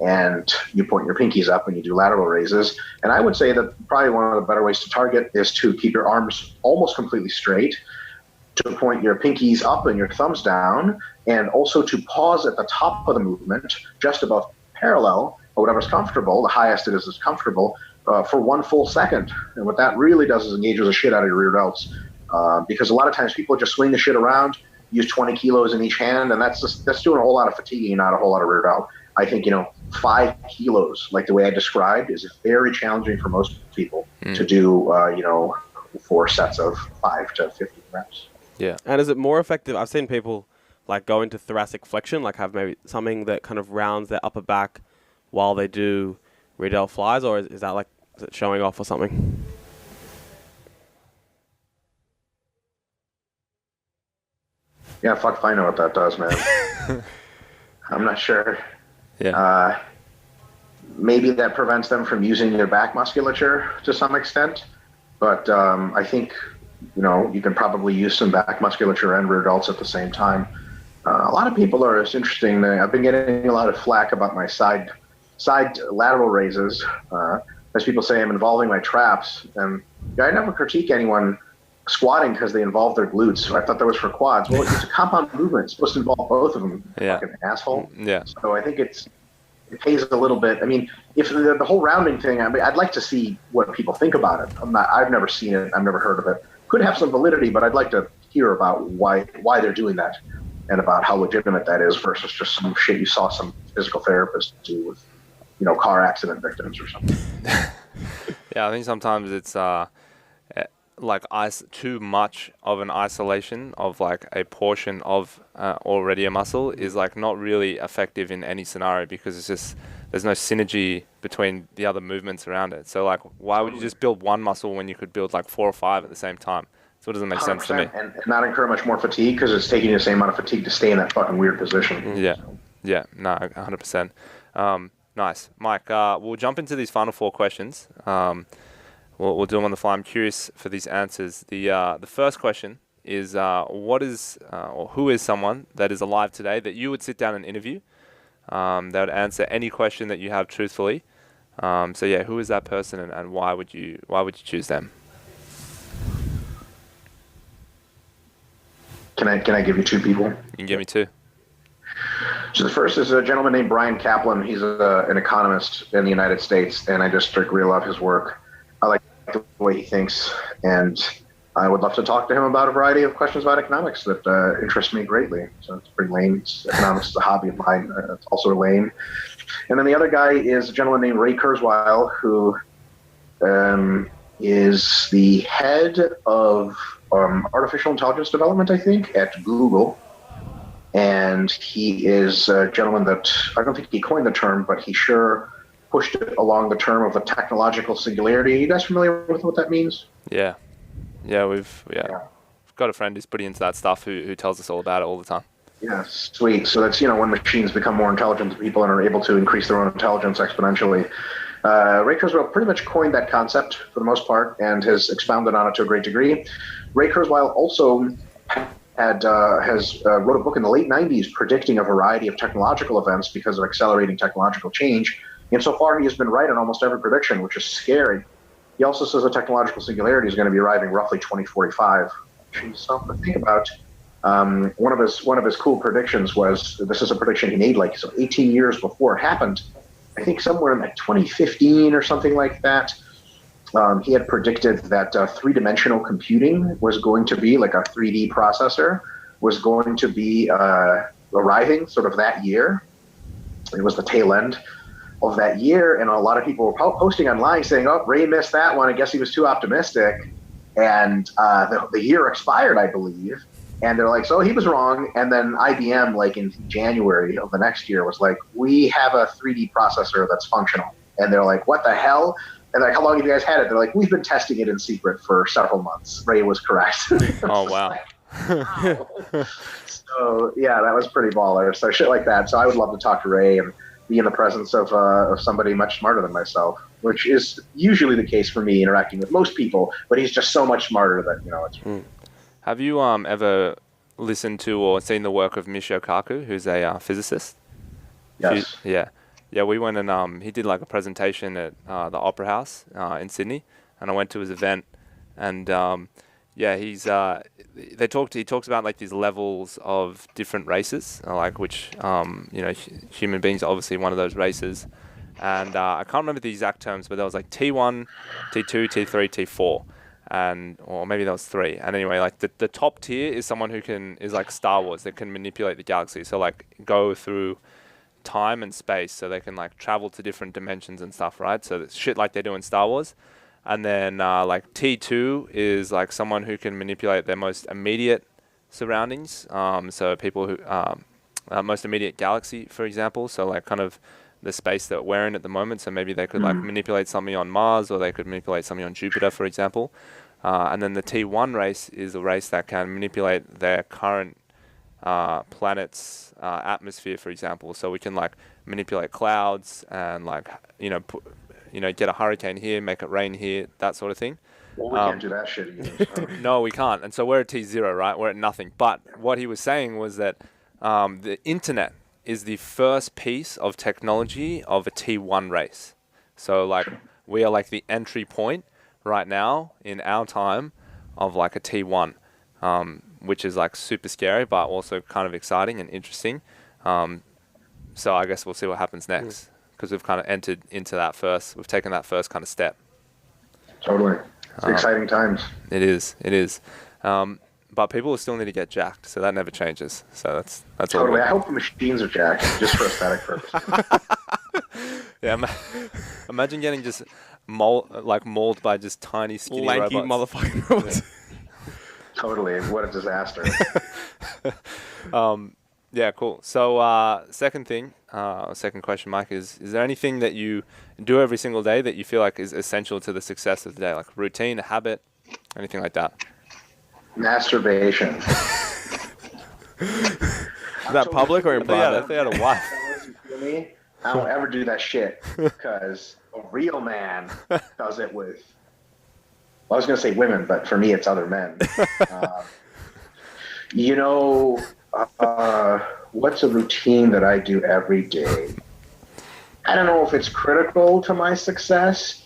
and you point your pinkies up and you do lateral raises. And I would say that probably one of the better ways to target is to keep your arms almost completely straight, to point your pinkies up and your thumbs down, and also to pause at the top of the movement, just above parallel, or whatever's comfortable, the highest it is comfortable, for 1 full second. And what that really does is engages the shit out of your rear delts. because a lot of times people just swing the shit around, use 20 kilos in each hand, and that's doing a whole lot of fatiguing, not a whole lot of rear delt. I think 5 kilos, like the way I described, is very challenging for most people to do. 4 sets of 5 to 15 reps. Yeah. And is it more effective? I've seen people like go into thoracic flexion, like have maybe something that kind of rounds their upper back while they do rear delt flies, or is that is it showing off or something? Yeah, fuck if I know what that does, man. I'm not sure. Yeah. Maybe that prevents them from using their back musculature to some extent, but I think you can probably use some back musculature and rear delts at the same time. A lot of people are, it's interesting, I've been getting a lot of flack about my side lateral raises, as people say I'm involving my traps, and I never critique anyone squatting because they involve their glutes. I thought that was for quads. Well, it's a compound movement. It's supposed to involve both of them. Yeah. Fucking asshole. Yeah. So I think it pays a little bit. I mean, if the whole rounding thing, I'd like to see what people think about it. I've never seen it. I've never heard of it. Could have some validity, but I'd like to hear about why they're doing that and about how legitimate that is versus just some shit you saw some physical therapist do with, car accident victims or something. Yeah, I think sometimes it's too much of an isolation of like a portion of already a muscle is like not really effective in any scenario, because it's just there's no synergy between the other movements around it. So like, why would you just build one muscle when you could build like 4 or 5 at the same time? So it doesn't make sense to me. And not incur much more fatigue, because it's taking the same amount of fatigue to stay in that fucking weird position. Yeah, no, 100%. Nice. Mike, we'll jump into these final 4 questions. We'll do them on the fly. I'm curious for these answers. The first question is, what is or who is someone that is alive today that you would sit down and interview? They would answer any question that you have truthfully. So yeah, who is that person, and why would you choose them? Can I give you 2 people? You can give me 2. So the first is a gentleman named Brian Kaplan. He's an economist in the United States, and I just really love his work. I like the way he thinks, and I would love to talk to him about a variety of questions about economics that interest me greatly. So it's pretty lame. Economics is a hobby of mine. It's also lame. And then the other guy is a gentleman named Ray Kurzweil, who is the head of artificial intelligence development, I think, at Google. And he is a gentleman that, I don't think he coined the term, but he sure pushed it along the term of the technological singularity. Are you guys familiar with what that means? Yeah. We've got a friend who's pretty into that stuff who tells us all about it all the time. Yeah, sweet. So that's, when machines become more intelligent than people and are able to increase their own intelligence exponentially. Ray Kurzweil pretty much coined that concept for the most part and has expounded on it to a great degree. Ray Kurzweil also has wrote a book in the late 90s predicting a variety of technological events because of accelerating technological change. And so far, he has been right on almost every prediction, which is scary. He also says the technological singularity is going to be arriving roughly 2045. Something to think about. One of his cool predictions was, this is a prediction he made 18 years before it happened. I think somewhere in 2015 or something like that. He had predicted that 3-dimensional computing was going to be, like a 3D processor, was going to be arriving sort of that year. It was the tail end of that year, and a lot of people were posting online saying, "Oh, Ray missed that one. I guess he was too optimistic." And the year expired, I believe, and they're like, "So he was wrong." And then IBM, in January of the next year, was like, "We have a 3D processor that's functional." And they're like, "What the hell?" And like, "How long have you guys had it?" They're like, "We've been testing it in secret for several months." Ray was correct. Oh, wow. So yeah, that was pretty baller. So shit like that. So I would love to talk to Ray and be in the presence of somebody much smarter than myself, which is usually the case for me interacting with most people, but he's just so much smarter that, it's... Have you ever listened to or seen the work of Michio Kaku, who's a physicist? Yes. Yeah, we went and he did like a presentation at the Opera House in Sydney, and I went to his event, and he talks about like these levels of different races, which human beings are obviously one of those races, and I can't remember the exact terms, but there was like T1, T2, T3, T4, or maybe that was 3. And anyway, like the top tier is someone who is like Star Wars, that can manipulate the galaxy. So like go through time and space, so they can like travel to different dimensions and stuff, right? So it's shit like they do in Star Wars. And then like T2 is like someone who can manipulate their most immediate surroundings. So people who most immediate galaxy, for example. So like kind of the space that we're in at the moment. So maybe they could like manipulate something on Mars, or they could manipulate something on Jupiter, for example. And then the T1 race is a race that can manipulate their current planet's atmosphere, for example. So we can like manipulate clouds and like, get a hurricane here, make it rain here, that sort of thing. Well, we can't do that shit either. So. No, we can't. And so we're at T0, right? We're at nothing. But what he was saying was that the internet is the first piece of technology of a T1 race. So like we are like the entry point right now in our time of like a T1, which is like super scary, but also kind of exciting and interesting. So I guess we'll see what happens next, because we've kind of entered into that first, we've taken that first kind of step. Totally. It's exciting times. It is. But people will still need to get jacked, so that never changes. So that's totally. all. I hope the machines are jacked just for aesthetic purposes. Yeah, imagine getting just mauled by just tiny, skinny lanky robots. motherfucking robots. Totally. What a disaster. Yeah, cool. So second question, Mike, is there anything that you do every single day that you feel like is essential to the success of the day, like routine, a habit, anything like that? Masturbation. Is that public or in private? If they had a wife. I don't ever do that shit, because a real man does it with, well, I was going to say women, but for me it's other men. What's a routine that I do every day? I don't know if it's critical to my success,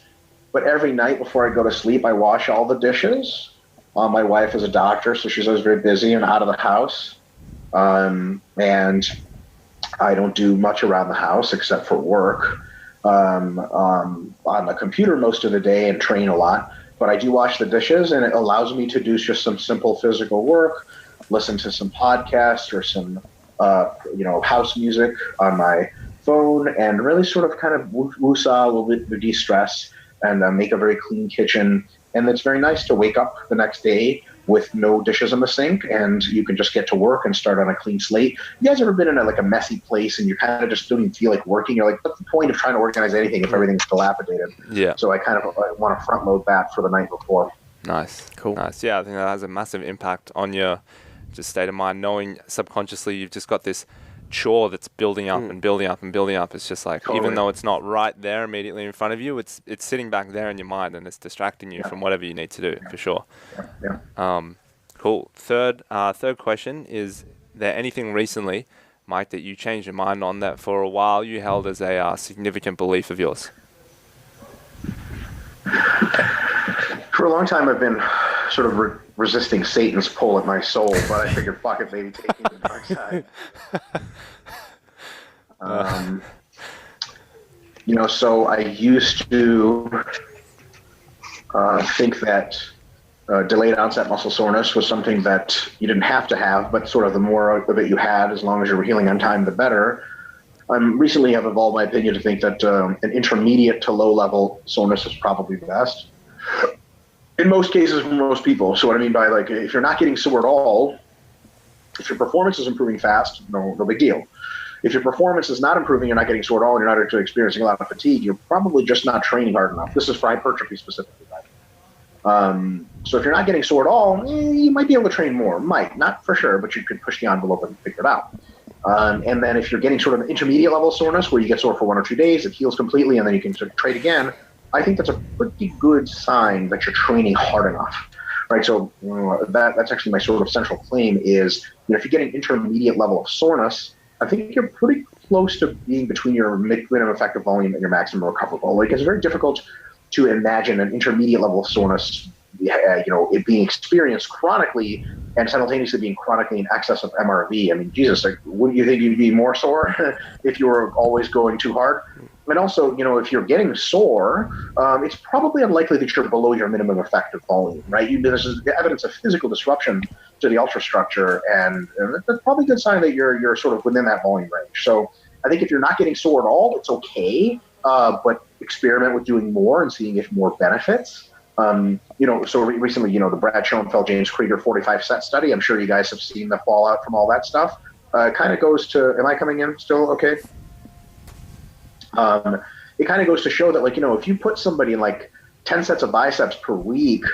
but every night before I go to sleep, I wash all the dishes. My wife is a doctor, so she's always very busy and out of the house. And I don't do much around the house except for work. On the computer most of the day and train a lot. But I do wash the dishes, and it allows me to do just some simple physical work, listen to some podcasts or some house music on my phone, and really sort of kind of woosah a little bit to de-stress and make a very clean kitchen. And it's very nice to wake up the next day with no dishes in the sink, and you can just get to work and start on a clean slate. You guys ever been in a messy place and you kind of just don't even feel like working? You're like, what's the point of trying to organize anything if everything's dilapidated? Yeah. So I kind of want to front load that for the night before. Nice. Cool. Nice. Yeah, I think that has a massive impact on your just state of mind, knowing subconsciously you've just got this chore that's building up and building up and building up. It's just like, even though it's not right there immediately in front of you, it's sitting back there in your mind, and it's distracting you from whatever you need to do, for sure. Cool. Third question is there anything recently, Mike, that you changed your mind on that for a while you held as a significant belief of yours? For a long time, I've been sort of resisting Satan's pull at my soul, but I figured, fuck it, maybe taking the dark side. So I used to think that delayed onset muscle soreness was something that you didn't have to have, but sort of the more of it you had, as long as you were healing on time, the better. Recently have evolved my opinion to think that an intermediate to low level soreness is probably best. In most cases for most people. So what I mean by, like, if you're not getting sore at all, if your performance is improving fast, no big deal. If your performance is not improving, you're not getting sore at all, and you're not actually experiencing a lot of fatigue, you're probably just not training hard enough. This is for hypertrophy specifically. So if you're not getting sore at all, you might be able to train more. Might, not for sure, but you could push the envelope and figure it out. And then if you're getting sort of an intermediate level soreness where you get sore for 1 or 2 days, it heals completely, and then you can sort of trade again, I think that's a pretty good sign that you're training hard enough, right? So that's actually my sort of central claim is, if you're getting intermediate level of soreness, I think you're pretty close to being between your minimum effective volume and your maximum recoverable. Like, it's very difficult to imagine an intermediate level of soreness it being experienced chronically and simultaneously being chronically in excess of MRV. I mean, Jesus, like, wouldn't you think you'd be more sore if you were always going too hard? And also, if you're getting sore, it's probably unlikely that you're below your minimum effective volume, right? This is the evidence of physical disruption to the ultrastructure, and that's probably a good sign that you're sort of within that volume range. So I think if you're not getting sore at all, it's okay, but experiment with doing more and seeing if more benefits. So recently, the Brad Schoenfeld, James Krieger 45 set study, I'm sure you guys have seen the fallout from all that stuff. Kind of goes to, am I coming in still okay? It kind of goes to show that, like, if you put somebody in like 10 sets of biceps per week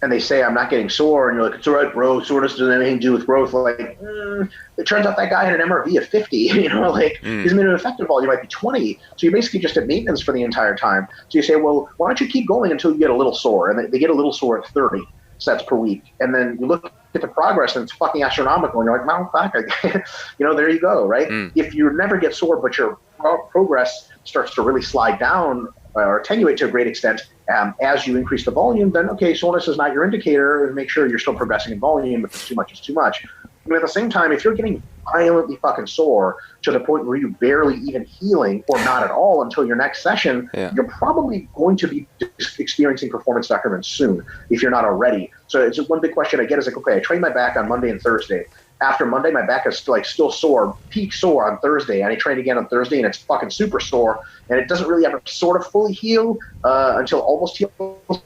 and they say, I'm not getting sore, and you're like, it's all right, bro, soreness doesn't have anything to do with growth. Like, it turns out that guy had an MRV of 50, his minimum effective volume might be 20. So you're basically just at maintenance for the entire time. So you say, well, why don't you keep going until you get a little sore? And they get a little sore at 30 sets per week. And then you look at the progress and it's fucking astronomical. And you're like, well, fuck, there you go, right? If you never get sore, but your progress starts to really slide down or attenuate to a great extent as you increase the volume, then okay, soreness is not your indicator, and make sure you're still progressing in volume. If it's too much, it's too much. But at the same time, if you're getting violently fucking sore to the point where you're barely even healing or not at all until your next session, you're probably going to be experiencing performance decrement soon if you're not already. So it's one big question I get is like, okay, I train my back on Monday and Thursday. After Monday, my back is still sore, peak sore on Thursday, and I train again on Thursday, and it's fucking super sore, and it doesn't really ever sort of fully heal until almost heals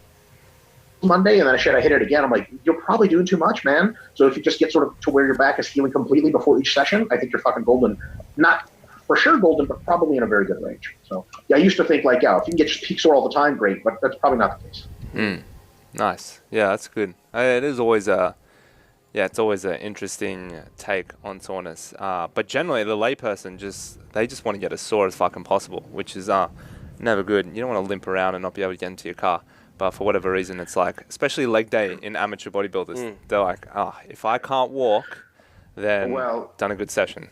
Monday, and then I hit it again. I'm like, you're probably doing too much, man. So if you just get sort of to where your back is healing completely before each session, I think you're fucking golden. Not for sure golden, but probably in a very good range. So I used to think like, if you can get peak sore all the time, great, but that's probably not the case. Nice. Yeah, that's good. It is always it's always an interesting take on soreness. But generally, the layperson they just want to get as sore as fucking possible, which is never good. You don't want to limp around and not be able to get into your car. But for whatever reason, it's like, especially leg day in amateur bodybuilders, they're like, if I can't walk, then done a good session.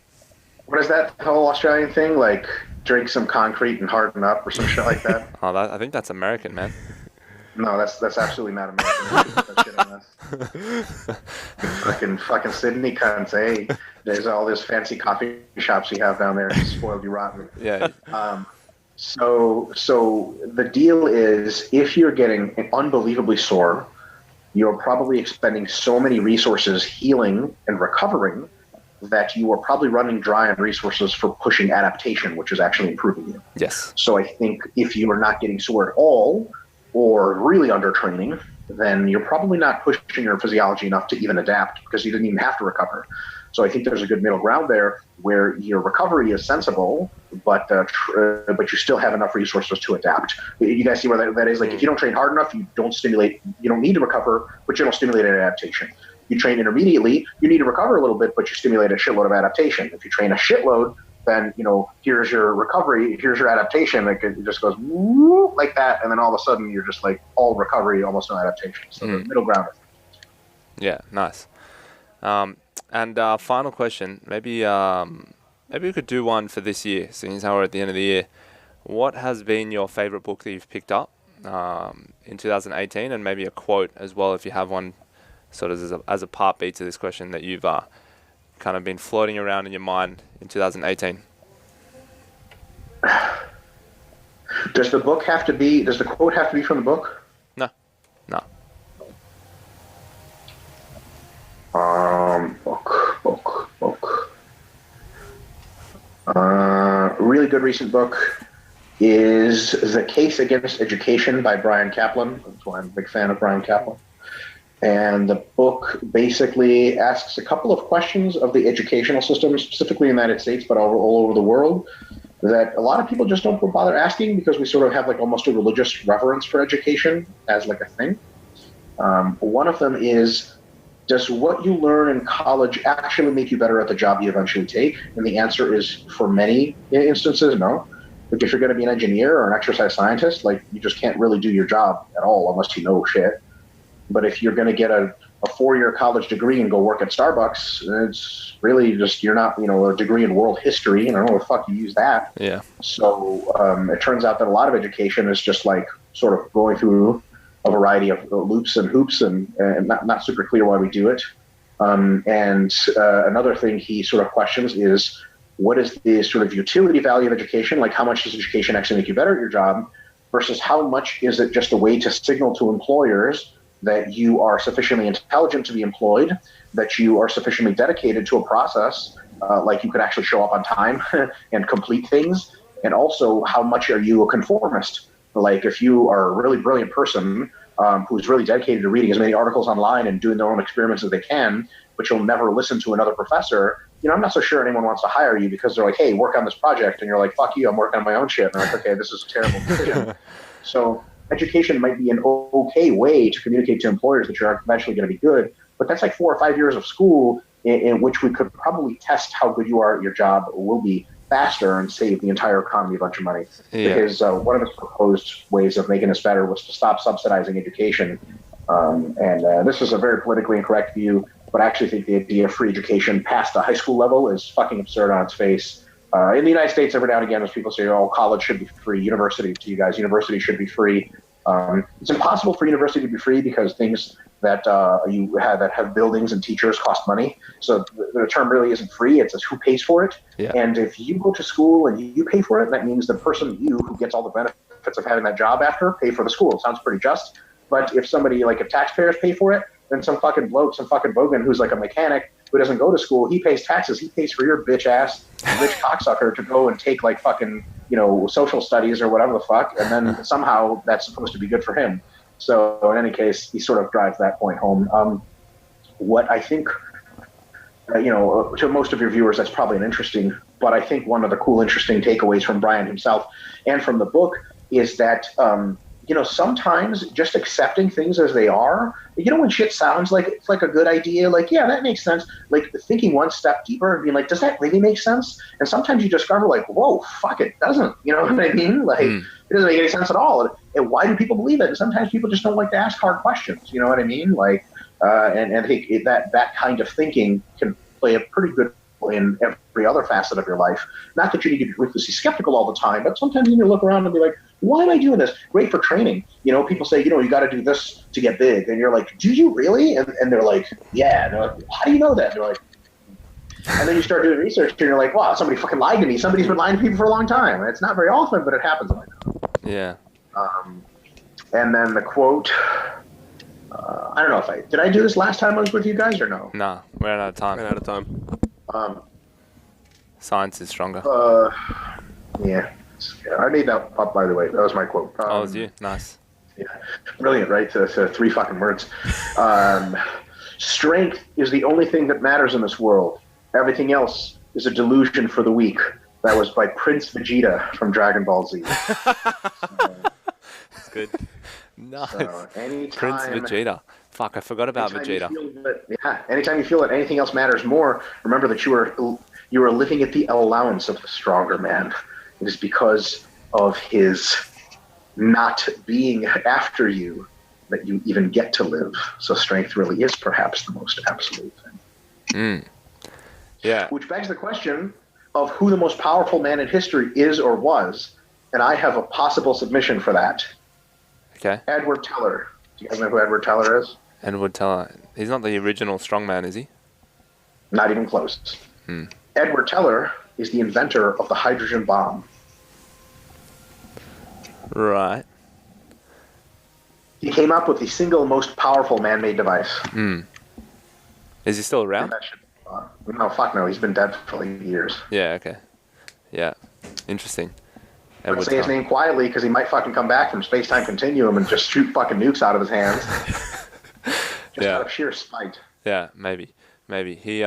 What is that whole Australian thing? Like, drink some concrete and harden up or some shit like that? I think that's American, man. No, that's absolutely not American. That shit on us. fucking Sydney cunts. Hey, there's all these fancy coffee shops you have down there. Spoiled you rotten. Yeah. So the deal is, if you're getting unbelievably sore, you're probably expending so many resources healing and recovering that you are probably running dry on resources for pushing adaptation, which is actually improving you. Yes. So I think if you are not getting sore at all, or really undertraining, then you're probably not pushing your physiology enough to even adapt, because you didn't even have to recover. So I think there's a good middle ground there where your recovery is sensible, but you still have enough resources to adapt. You guys see where that is? Like, if you don't train hard enough, you don't need to recover, but you don't stimulate an adaptation. You train intermediately, you need to recover a little bit, but you stimulate a shitload of adaptation. If you train a shitload, then, here's your recovery, here's your adaptation. Like, it just goes like that, and then all of a sudden you're just like all recovery, almost no adaptation. So the middle ground. Yeah, nice. And final question, maybe we could do one for this year, seeing as how we're at the end of the year. What has been your favorite book that you've picked up in 2018, and maybe a quote as well, if you have one, sort of as a part B to this question, that you've kind of been floating around in your mind in 2018? Does the quote have to be from the book? No. Book. Really good recent book is The Case Against Education by Brian Kaplan. That's why I'm a big fan of Brian Kaplan. And the book basically asks a couple of questions of the educational system, specifically in the United States, but all over the world, that a lot of people just don't bother asking, because we sort of have like almost a religious reverence for education as like a thing. One of them is, does what you learn in college actually make you better at the job you eventually take? And the answer is, for many instances, no. Like, if you're going to be an engineer or an exercise scientist, like, you just can't really do your job at all unless you know shit. But if you're going to get a 4-year college degree and go work at Starbucks, it's really just, you're not, a degree in world history, and I don't know where the fuck you use that. Yeah. So it turns out that a lot of education is just like sort of going through a variety of loops and hoops, and not super clear why we do it. Another thing he sort of questions is, what is the sort of utility value of education? Like, how much does education actually make you better at your job versus how much is it just a way to signal to employers that you are sufficiently intelligent to be employed, that you are sufficiently dedicated to a process, like you could actually show up on time and complete things, and also how much are you a conformist? Like, if you are a really brilliant person who's really dedicated to reading as many articles online and doing their own experiments as they can, but you'll never listen to another professor, I'm not so sure anyone wants to hire you because they're like, hey, work on this project. And you're like, fuck you, I'm working on my own shit. And they're like, okay, this is a terrible decision. So education might be an okay way to communicate to employers that you're eventually going to be good. But that's like 4 or 5 years of school in which we could probably test how good you are at your job will be faster and save the entire economy a bunch of money. Yeah. Because one of his proposed ways of making this better was to stop subsidizing education. This is a very politically incorrect view, but I actually think the idea of free education past the high school level is fucking absurd on its face. In the United States, every now and again, as people say, oh, college should be free, university should be free. It's impossible for university to be free because things that that have buildings and teachers cost money. So the term really isn't free. It's just who pays for it. Yeah. And if you go to school and you pay for it, that means the person who gets all the benefits of having that job after pay for the school. It sounds pretty just. But if if taxpayers pay for it, then some fucking bogan who's like a mechanic who doesn't go to school, he pays taxes. He pays for your bitch ass, rich cocksucker to go and take like fucking, social studies or whatever the fuck. And then somehow that's supposed to be good for him. So in any case, he sort of drives that point home. What I think, to most of your viewers, that's probably interesting. But I think one of the cool, interesting takeaways from Brian himself and from the book is that, sometimes just accepting things as they are, when shit sounds like it's like a good idea, like, yeah, that makes sense. Like thinking one step deeper and being like, does that really make sense? And sometimes you discover like, whoa, fuck, it doesn't. You know what I mean? Like, it doesn't make any sense at all. And why do people believe it? And sometimes people just don't like to ask hard questions. You know what I mean? Like, and I think that kind of thinking can play a pretty good role in every other facet of your life. Not that you need to be ruthlessly skeptical all the time, but sometimes you need to look around and be like, why am I doing this? Great for training. People say, you got to do this to get big. And you're like, do you really? And they're like, yeah. And they're like, how do you know that? And they're like, and then you start doing research and you're like, wow, somebody fucking lied to me. Somebody's been lying to people for a long time. And it's not very often, but it happens like that. Yeah. And then the quote, I don't know did I do this last time I was with you guys or no? Nah, we're out of time. Science is stronger. Yeah. I made that up, by the way. That was my quote. That was you. Nice. Yeah. Brilliant, right? So 3 fucking words. Strength is the only thing that matters in this world. Everything else is a delusion for the weak. That was by Prince Vegeta from Dragon Ball Z. That's good. Nice. So Prince Vegeta. Fuck, I forgot about Vegeta. Anytime you feel that anything else matters more, remember that you are living at the allowance of the stronger man. It is because of his not being after you that you even get to live. So strength really is perhaps the most absolute thing. Yeah. Which begs the question of who the most powerful man in history is or was. And I have a possible submission for that. Okay. Edward Teller. Do you guys know who Edward Teller is? Edward Teller. He's not the original strongman, is he? Not even close. Edward Teller is the inventor of the hydrogen bomb. Right. He came up with the single most powerful man-made device. Is he still around? No, fuck no. He's been dead for like years. Yeah, okay. Yeah. Interesting. I'd say his name quietly because he might fucking come back from space-time continuum and just shoot fucking nukes out of his hands. Out of sheer spite. Yeah, maybe. He,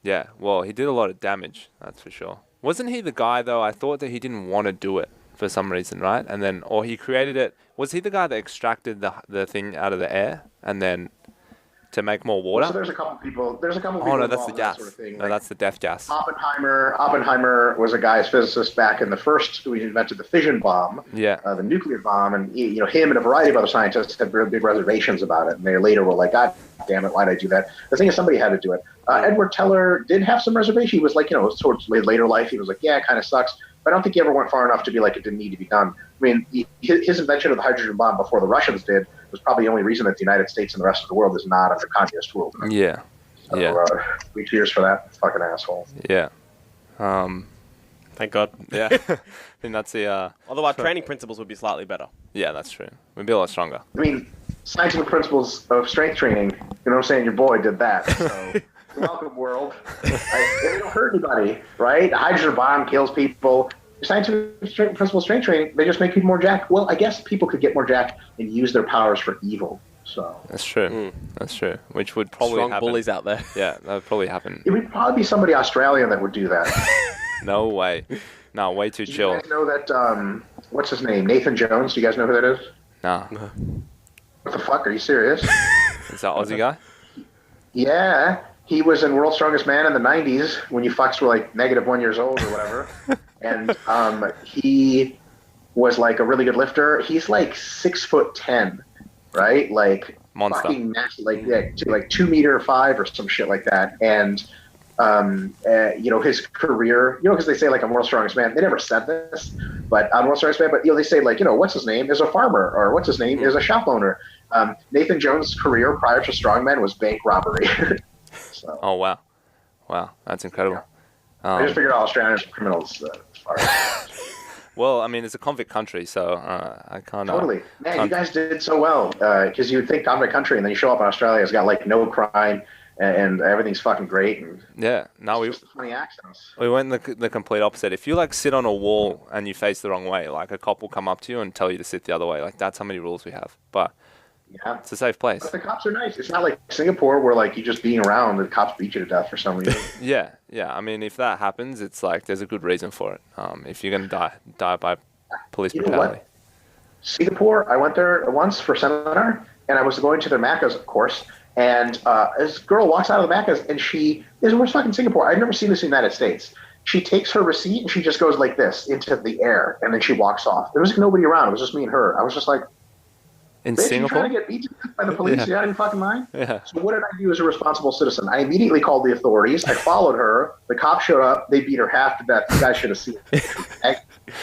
yeah, well, he did a lot of damage, that's for sure. Wasn't he the guy, though, I thought that he didn't want to do it for some reason, right? And then, or he created it. Was he the guy that extracted the thing out of the air and then to make more water? So there's a couple people. Oh no, that's the gas. Sort of thing. No, that's the death gas. Oppenheimer was a guy's physicist back in the first who invented the fission bomb. Yeah. The nuclear bomb, and him and a variety of other scientists had very big reservations about it, and they later were like, God damn it, why did I do that? The thing is, somebody had to do it. Edward Teller did have some reservation. He was like, towards later life, he was like, yeah, it kind of sucks. But I don't think he ever went far enough to be like, it didn't need to be done. I mean, his invention of the hydrogen bomb before the Russians did was probably the only reason that the United States and the rest of the world is not under communist rule. Yeah. So, Yeah. we cheers for that fucking asshole. Yeah. Thank God. Yeah. I think that's the... Although our training principles would be slightly better. Yeah, that's true. We'd be a lot stronger. I mean, scientific principles of strength training, you know what I'm saying? Your boy did that. So, you're welcome, world. They don't hurt anybody, right? A hydrogen bomb kills people. Scientific principles of strength training, they just make people more jacked. Well, I guess people could get more jacked and use their powers for evil. So that's true. That's true. Which would probably Strong happen. bullies out there. Yeah, that would probably happen. It would probably be somebody Australian that would do that. No way. No, way too chill. You guys know that, what's his name? Nathan Jones? Do you guys know who that is? Nah. What the fuck? Are you serious? Is that Aussie guy? Yeah. He was in World's Strongest Man in the 90s when you fucks were like -1 years old or whatever. And he was like a really good lifter. He's like 6'10", right? Like monster. Fucking massive, like 2'5" or some shit like that. And his career, because they say like on World's Strongest Man, they never said this, but on World's Strongest Man, but they say like, what's his name is a farmer, or what's his name is a shop owner. Nathan Jones' career prior to strongman was bank robbery. So, oh wow, that's incredible. yeah. I just figured all Australians are criminals. Well, I mean, it's a convict country, so I can't. Totally, man. You guys did so well because you would think convict country, and then you show up in Australia, it's got like no crime. And everything's fucking great. And yeah, no, we just funny accents. We went the complete opposite. If you like sit on a wall and you face the wrong way, like a cop will come up to you and tell you to sit the other way. Like that's how many rules we have. But yeah, it's a safe place. But the cops are nice. It's not like Singapore where like you just being around and the cops beat you to death for some reason. Yeah. I mean, if that happens, it's like there's a good reason for it. If you're gonna die by police brutality. Singapore, I went there once for a seminar, and I was going to their Macca's, of course. And this girl walks out of the Macca's, and we're fucking Singapore. I've never seen this in the United States. She takes her receipt, and she just goes like this into the air, and then she walks off. There was nobody around. It was just me and her. I was just like, in bitch, Singapore? you trying to get beat by the police? Yeah. You out of your fucking mind? Yeah. So what did I do as a responsible citizen? I immediately called the authorities. I followed her. The cops showed up. They beat her half to death. You guys should have seen it.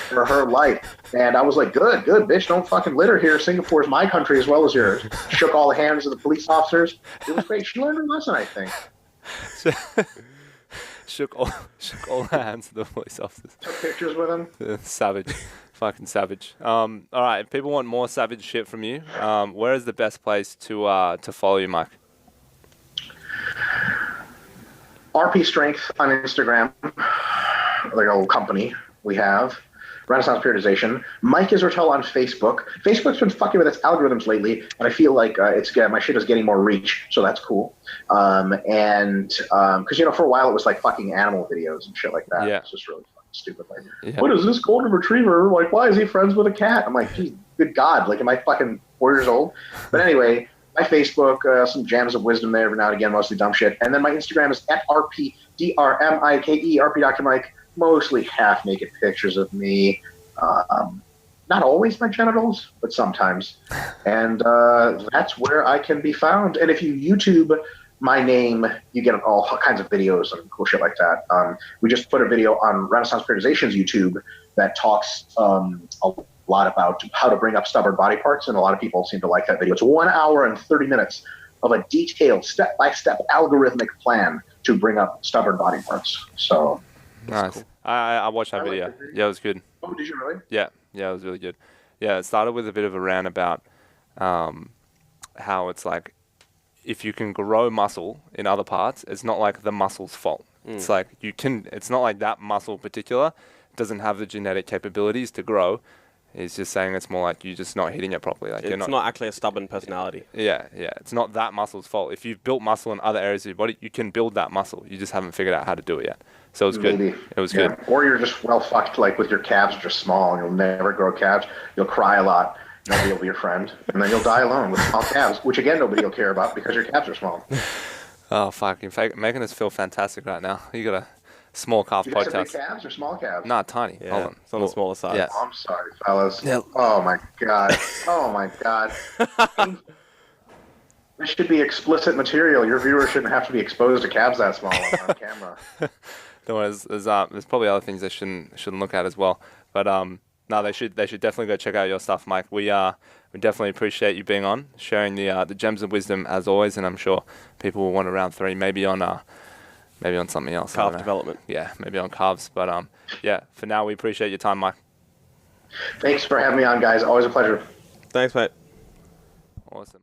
For her life. And I was like, good, bitch. Don't fucking litter here. Singapore is my country as well as yours. Shook all the hands of the police officers. It was great. She learned her lesson, I think. Shook all the hands of the police officers. Took pictures with him. Savage. Fucking savage. All right, if people want more savage shit from you, where is the best place to follow you, Mike? RP Strength on Instagram, like a little company we have. Renaissance Periodization. Mike Israetel on Facebook. Facebook's been fucking with its algorithms lately, and I feel like my shit is getting more reach, so that's cool. Because for a while it was like fucking animal videos and shit like that. Yeah. It's just really fucking stupid. Like, what is this golden retriever? Like, why is he friends with a cat? I'm like, geez, good God, like, am I fucking 4 years old? But anyway, my Facebook, some jams of wisdom there every now and again, mostly dumb shit. And then my Instagram is @RPDRMIKE, RP Dr. Mike. Mostly half-naked pictures of me. Not always my genitals, but sometimes. And that's where I can be found. And if you YouTube my name, you get all kinds of videos and cool shit like that. We just put a video on Renaissance Periodization's YouTube that talks a lot about how to bring up stubborn body parts, and a lot of people seem to like that video. It's 1 hour and 30 minutes of a detailed step-by-step algorithmic plan to bring up stubborn body parts. So... Nice. Cool. I watched that video. Yeah, it was good. Oh, did you really? Yeah, it was really good. Yeah, it started with a bit of a rant about how it's like if you can grow muscle in other parts, it's not like the muscle's fault. It's like it's not like that muscle in particular doesn't have the genetic capabilities to grow. It's just saying it's more like you're just not hitting it properly. Like it's not actually a stubborn personality. Yeah. It's not that muscle's fault. If you've built muscle in other areas of your body, you can build that muscle. You just haven't figured out how to do it yet. So it was good. It was good. Or you're just well fucked, like with your calves are just small and you'll never grow calves. You'll cry a lot. Nobody will be your friend. And then you'll die alone with small calves, which again, nobody will care about because your calves are small. Oh, fuck. In fact, making us feel fantastic right now. You got a small calf you guys podcast. Have big calves or small calves? Nah, tiny. Yeah, Hold on. it's on the smaller side. Yeah. Oh, I'm sorry, fellas. Yeah. Oh, my God. Oh, my God. This should be explicit material. Your viewers shouldn't have to be exposed to calves that small on camera. There's probably other things I shouldn't look at as well. But No, they should definitely go check out your stuff, Mike. We definitely appreciate you being on, sharing the gems of wisdom as always, and I'm sure people will want a round 3, maybe on something else. Calf development. Yeah, maybe on calves. But yeah, for now we appreciate your time, Mike. Thanks for having me on, guys. Always a pleasure. Thanks, mate. Awesome.